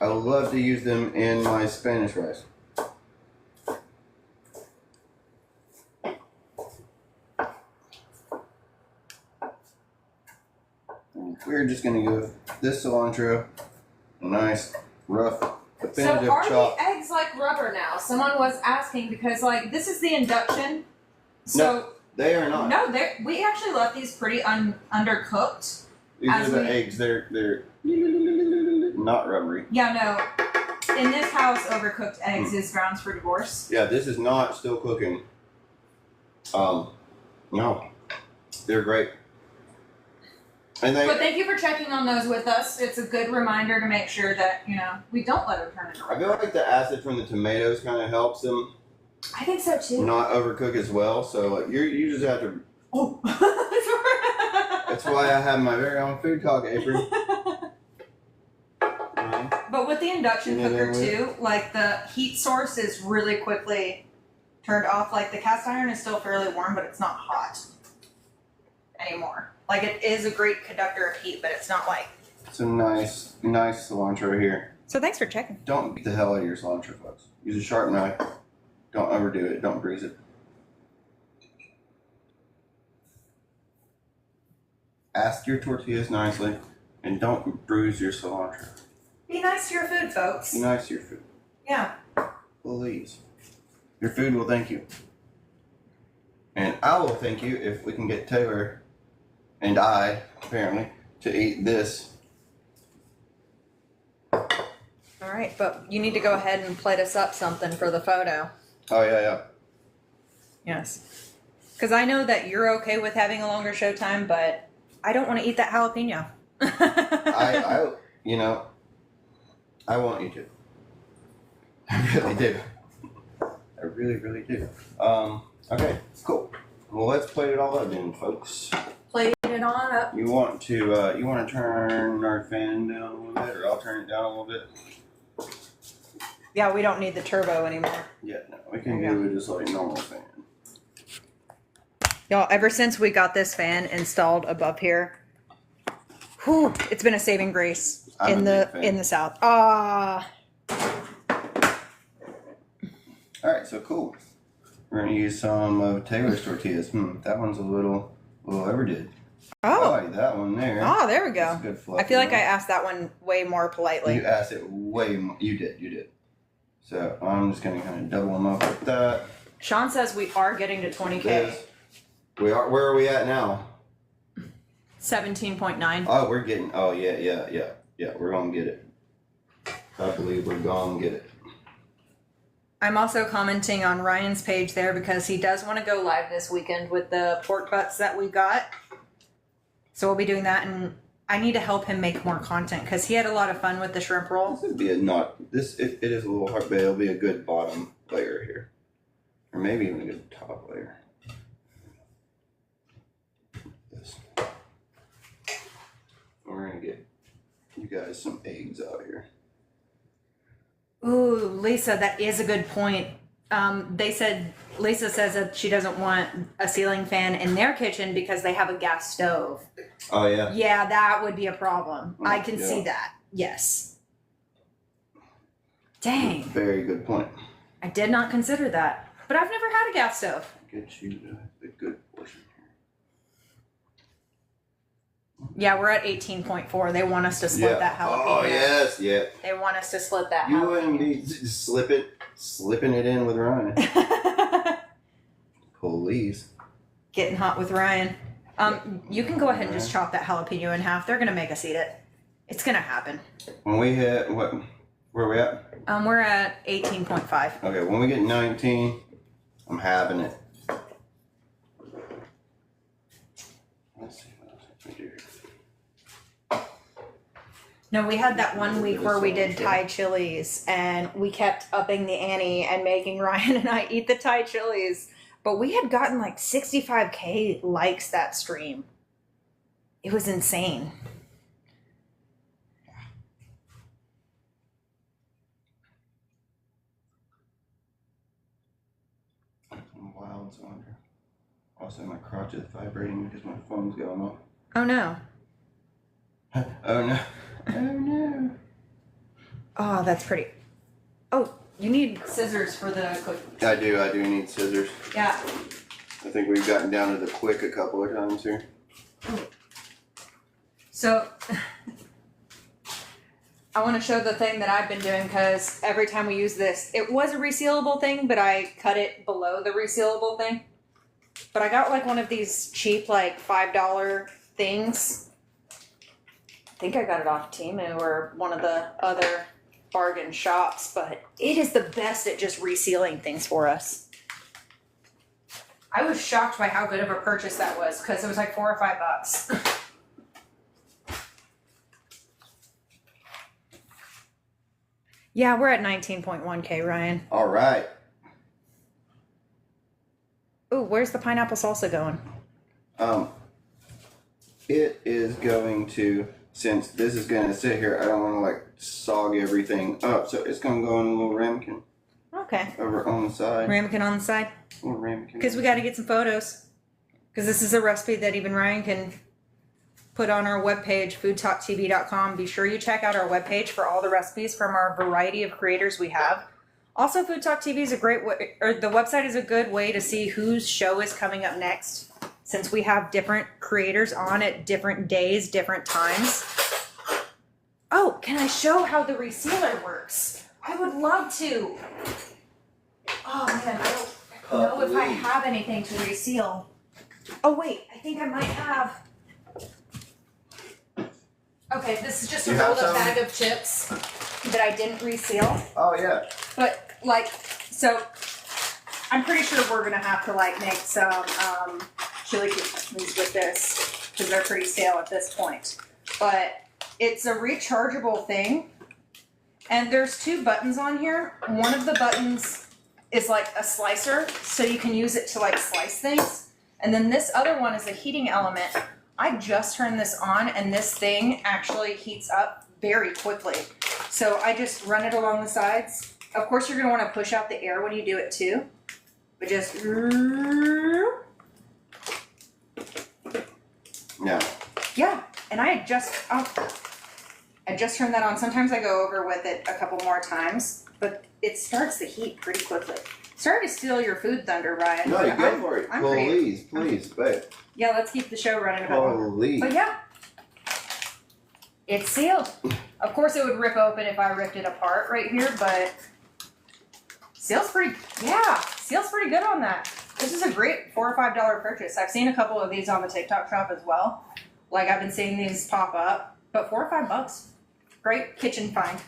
I love to use them in my Spanish rice. We're just going to give this cilantro a nice, rough, definitive So are chop. the eggs like rubber now? Someone was asking because like this is the induction. So They are not. no, we actually left these pretty undercooked. These as are the we- eggs. They're not rubbery. Yeah, no. In this house, overcooked eggs is grounds for divorce. Yeah, this is not still cooking. No, they're great. And they. But thank you for checking on those with us. It's a good reminder to make sure that, we don't let her turn it I around. feel like the acid from the tomatoes kind of helps them I think so too. not overcook as well. So like, you just have to. Oh. That's why I have my very own food talk apron. But with the induction Yeah, cooker they're too, like the heat source is really quickly turned off. Like the cast iron is still fairly warm, but it's not hot anymore. Like it is a great conductor of heat, but it's not like. It's a nice cilantro here. So thanks for checking. Don't beat the hell out of your cilantro, folks. Use a sharp knife. Don't overdo it. Don't bruise it. Ask your tortillas nicely, and don't bruise your cilantro. Be nice to your food, folks. Be nice to your food. Yeah. Please. Your food will thank you. And I will thank you if we can get Taylor and I, apparently, to eat this. All right, but you need to go ahead and plate us up something for the photo. Oh, yeah. Yes. Because I know that you're okay with having a longer show time, but I don't want to eat that jalapeno. I want you to. I really do. I really, really do. Okay, cool. Well, let's plate it all up then, folks. Plate it on up. You want to turn our fan down a little bit, or I'll turn it down a little bit? Yeah, we don't need the turbo anymore. Yeah, no, we can Yeah. do it just like normal fan. Y'all, ever since we got this fan installed above here, whew, it's been a saving grace I'm a big fan. in the South. All right, so cool. We're gonna use some of Taylor's tortillas. That one's a little overdid. I Oh, like that one there. there we That's go. a good fluffy I feel like one. I asked that one way more politely. You asked it way more. You did. So I'm just gonna kind of double them up like that. Sean says we are getting to 20K. This. We are. Where are we at now? 17.9. Oh, we're getting. Oh yeah. We're gonna get it. I believe we're gonna get it. I'm also commenting on Ryan's page there because he does want to go live this weekend with the pork butts that we got. So we'll be doing that, and I need to help him make more content because he had a lot of fun with the shrimp roll. This would be it is a little hard, but it'll be a good bottom layer here, or maybe even a good top layer. This. We're gonna get. You you guys some eggs out here. Ooh, Lisa, that is a good point. Lisa says that she doesn't want a ceiling fan in their kitchen because they have a gas stove. Oh yeah. Yeah, that would be a problem. I can yeah. see that. Yes. Dang. Very good point. I did not consider that. But I've never had a gas stove. Get you the good portion here. Yeah, we're at 18.4. They want us to split that jalapeno. Oh yes, yeah. They want us to split that You jalapeno. wouldn't be slipping it in with Ryan. Please. Getting hot with Ryan. You can go ahead and just chop that jalapeno in half. They're gonna make us eat it. It's gonna happen. When we hit what? Where are we at? We're at 18.5. Okay, when we get 19, I'm having it. Let's see what else I can do here. No, we had that one week where we did Thai chilies and we kept upping the ante and making Ryan and I eat the Thai chilies. But we had gotten like 65K likes that stream. It was insane. I'm wild, so also my crotch is vibrating because my phone's going off. Oh no. Oh no. Oh no. Oh, that's pretty. Oh, you need scissors for the cook. I do need scissors. Yeah. I think we've gotten down to the quick a couple of times here. So, I want to show the thing that I've been doing because every time we use this, it was a resealable thing, but I cut it below the resealable thing. But I got like one of these cheap, like $5 things. I think I got it off Temu or one of the other bargain shops, but it is the best at just resealing things for us. I was shocked by how good of a purchase that was because it was like $4 or $5. Yeah, we're at 19.1K, Ryan. All right. Ooh, where's the pineapple salsa going? It is going to, since this is going to sit here, I don't want to like sog everything up, so it's going to go in a little ramekin. Okay. Over on the side. Ramekin on the side? A little ramekin. Because we got to get some photos. Because this is a recipe that even Ryan can put on our webpage, FoodTokTV.com. Be sure you check out our webpage for all the recipes from our variety of creators we have. Also, Food Talk TV is a great way, or the website is a good way to see whose show is coming up next, since we have different creators on at different days, different times. Oh, can I show how the resealer works? I would love to. Oh man, I don't know if I have anything to reseal. Oh wait, I think I might have. Okay, this is just a rolled up bag of chips that I didn't reseal. Oh yeah. But like, so I'm pretty sure we're gonna have to like make some chili cookers with this because they're pretty stale at this point. But it's a rechargeable thing, and there's two buttons on here. One of the buttons is like a slicer, so you can use it to like slice things, and then this other one is a heating element. I just turned this on, and this thing actually heats up very quickly. So I just run it along the sides. Of course, you're gonna wanna push out the air when you do it too. But just, yeah. And I just turned that on. Sometimes I go over with it a couple more times, but it starts the heat pretty quickly. Sorry to steal your food thunder, Ryan. No, you go for it. Please, babe. Yeah, let's keep the show running a bit longer. Please. But yeah, it's sealed. Of course, it would rip open if I ripped it apart right here, but seal's pretty good on that. This is a great $4 or $5 purchase. I've seen a couple of these on the TikTok shop as well. Like I've been seeing these pop up, but $4 or $5. Great kitchen find.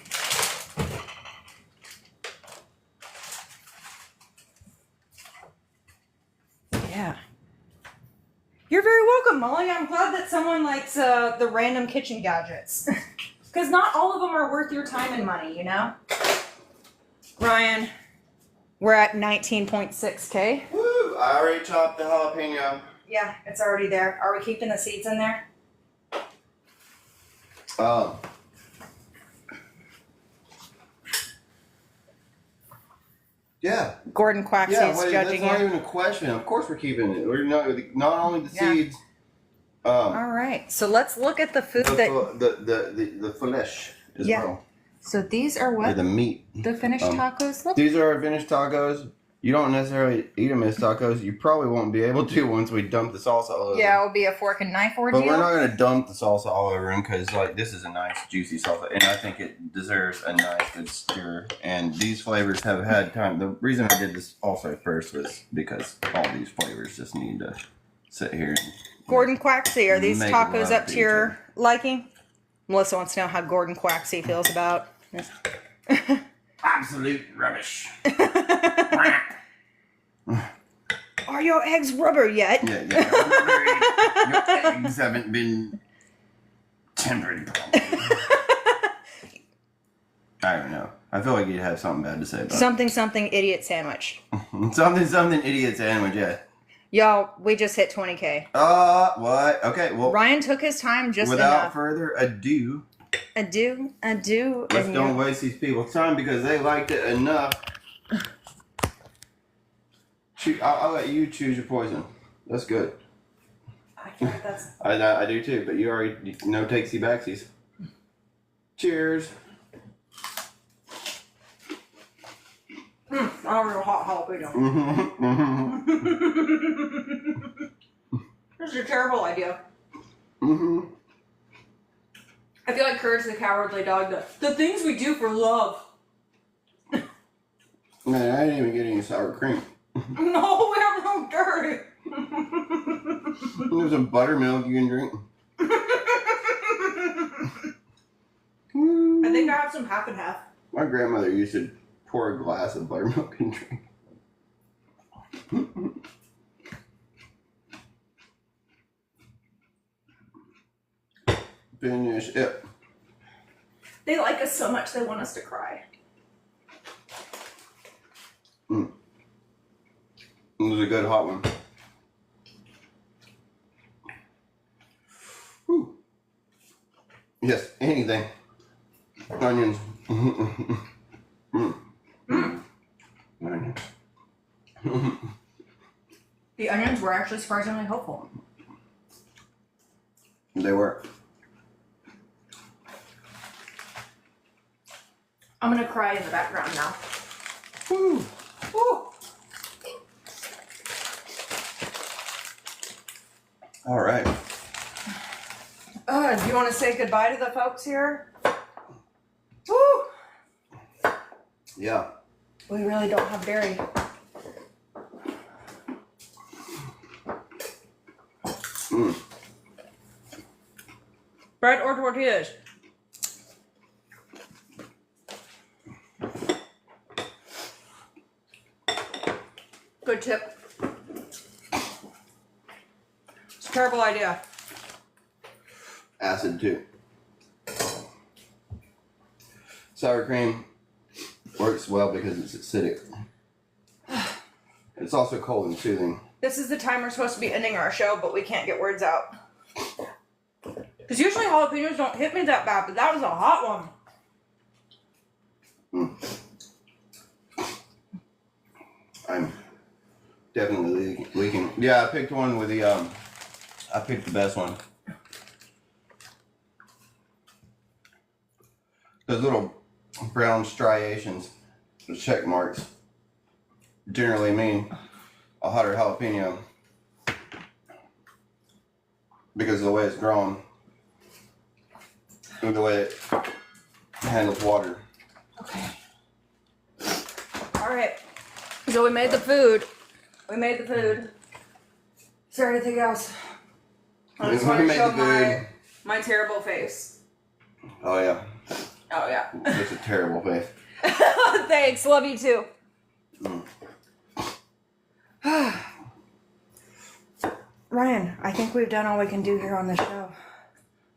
Yeah. You're very welcome, Molly. I'm glad that someone likes the random kitchen gadgets. Because not all of them are worth your time and money, you know? Ryan, we're at 19.6K. Woo! I already chopped the jalapeno. Yeah, it's already there. Are we keeping the seeds in there? Yeah. Gordon Quaxley's Yeah, wait, that's judging not you. even a question. Of course we're keeping it. We're not only the Yeah. seeds. All right, so let's look at the food The flesh as Yeah. well. So these are Or what the meat. the finished tacos look. These are our finished tacos. You don't necessarily eat them as tacos. You probably won't be able to once we dump the salsa all over. Yeah, it'll be a fork and knife ordeal. But we're not going to dump the salsa all over them because like this is a nice juicy salsa, and I think it deserves a nice good stir. And these flavors have had time. The reason I did this also first was because all these flavors just need to sit here. And Gordon Quaxley, are these Make it tacos love up to to each your liking? Melissa wants to know how Gordon Quaxley feels about this. absolute rubbish. Are your eggs rubber yet? Yeah. Your eggs haven't been tempered properly. I don't know. I feel like you'd have something bad to say about Something idiot sandwich. it. Something idiot sandwich, yeah. Y'all, we just hit 20K. What? Okay, well, Ryan took his time just without enough. further ado, Ado. let's and don't you- waste these people's time because they liked it enough. I'll let you choose your poison. That's good. I do too, but you already no takesy backsies. Cheers. I don't know hot jalapeno. This is a terrible idea. I feel like Courage the Cowardly Dog. The things we do for love. Man, I didn't even get any sour cream. No, we have no dairy. There's some buttermilk you can drink. I think I have some half and half. My grandmother used to pour a glass of buttermilk and drink. Finish it. They like us so much they want us to cry. It was a good hot one. Whew. Yes, anything. Onions. Onions. The onions were actually surprisingly helpful. They were. I'm gonna cry in the background now. Woo. Woo. All right. Do you want to say goodbye to the folks here? Woo! Yeah. We really don't have dairy. Bread or tortillas? Good tip. It's a terrible idea. Acid too. Sour cream works well because it's acidic. It's also cold and soothing. This is the time we're supposed to be ending our show, but we can't get words out. Because usually jalapenos don't hit me that bad, but that was a hot one. I'm definitely leaking. Yeah, I picked one with the I picked the best one. Those little brown striations, the check marks, generally mean a hotter jalapeno because of the way it's grown and the way it handles water. Okay. Alright. So we made the food. Is there anything else? I just We want to made show the food. my terrible face. Oh yeah, Oh yeah. it's a terrible face. Thanks. Love you too. Ryan, I think we've done all we can do here on the show.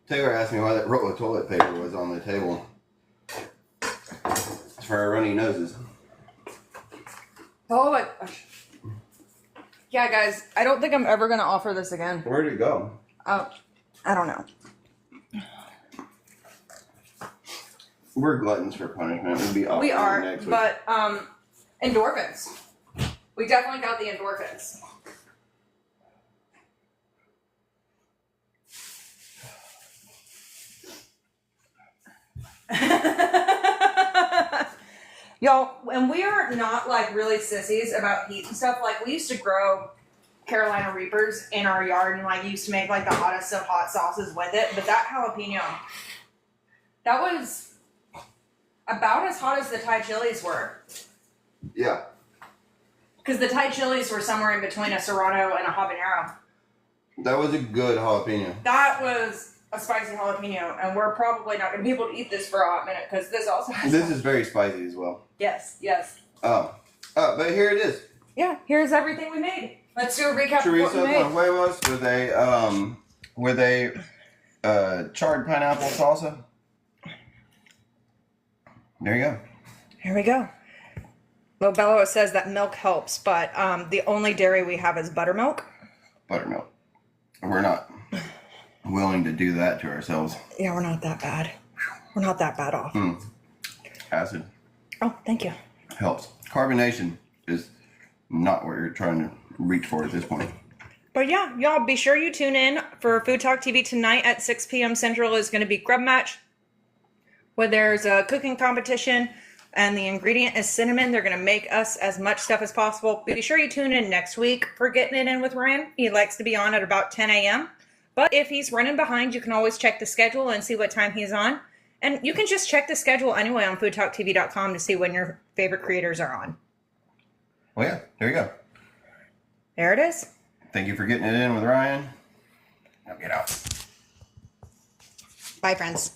Taylor asked me why that roll of toilet paper was on the table. It's for our runny noses. Oh my gosh. Yeah, guys, I don't think I'm ever gonna offer this again. Where'd it go? Oh, I don't know. We're gluttons for punishment. We'll be off We are, next week. but Endorphins. We definitely got the endorphins. Y'all, and we are not like really sissies about heat and stuff. Like we used to grow Carolina Reapers in our yard and like used to make like the hottest of hot sauces with it. But that jalapeno, that was about as hot as the Thai chilies were. Yeah. Because the Thai chilies were somewhere in between a Serrano and a habanero. That was a good jalapeno. That was a spicy jalapeno, and we're probably not going to be able to eat this for a hot minute because this also has. This is very spicy as well. Yes, yes. But here it is. Yeah, here's everything we made. Let's do a recap of what we Chorizo made. con huevos with a charred pineapple salsa. There you go. Here we go. Well, Bello says that milk helps, but the only dairy we have is buttermilk. Buttermilk. We're not willing to do that to ourselves. Yeah, we're not that bad. We're not that bad off. Acid Oh, thank you. helps. Carbonation is not what you're trying to reach for at this point. But yeah, y'all be sure you tune in for Food Talk TV tonight at 6 p.m. Central is going to be Grub Match, where there's a cooking competition and the ingredient is cinnamon. They're going to make us as much stuff as possible. Be sure you tune in next week for Getting It In with Ryan. He likes to be on at about 10 a.m. But if he's running behind, you can always check the schedule and see what time he's on. And you can just check the schedule anyway on FoodTokTV.com to see when your favorite creators are on. Well, yeah, there you go. There it is. Thank you for Getting It In with Ryan. Now get out. Bye, friends.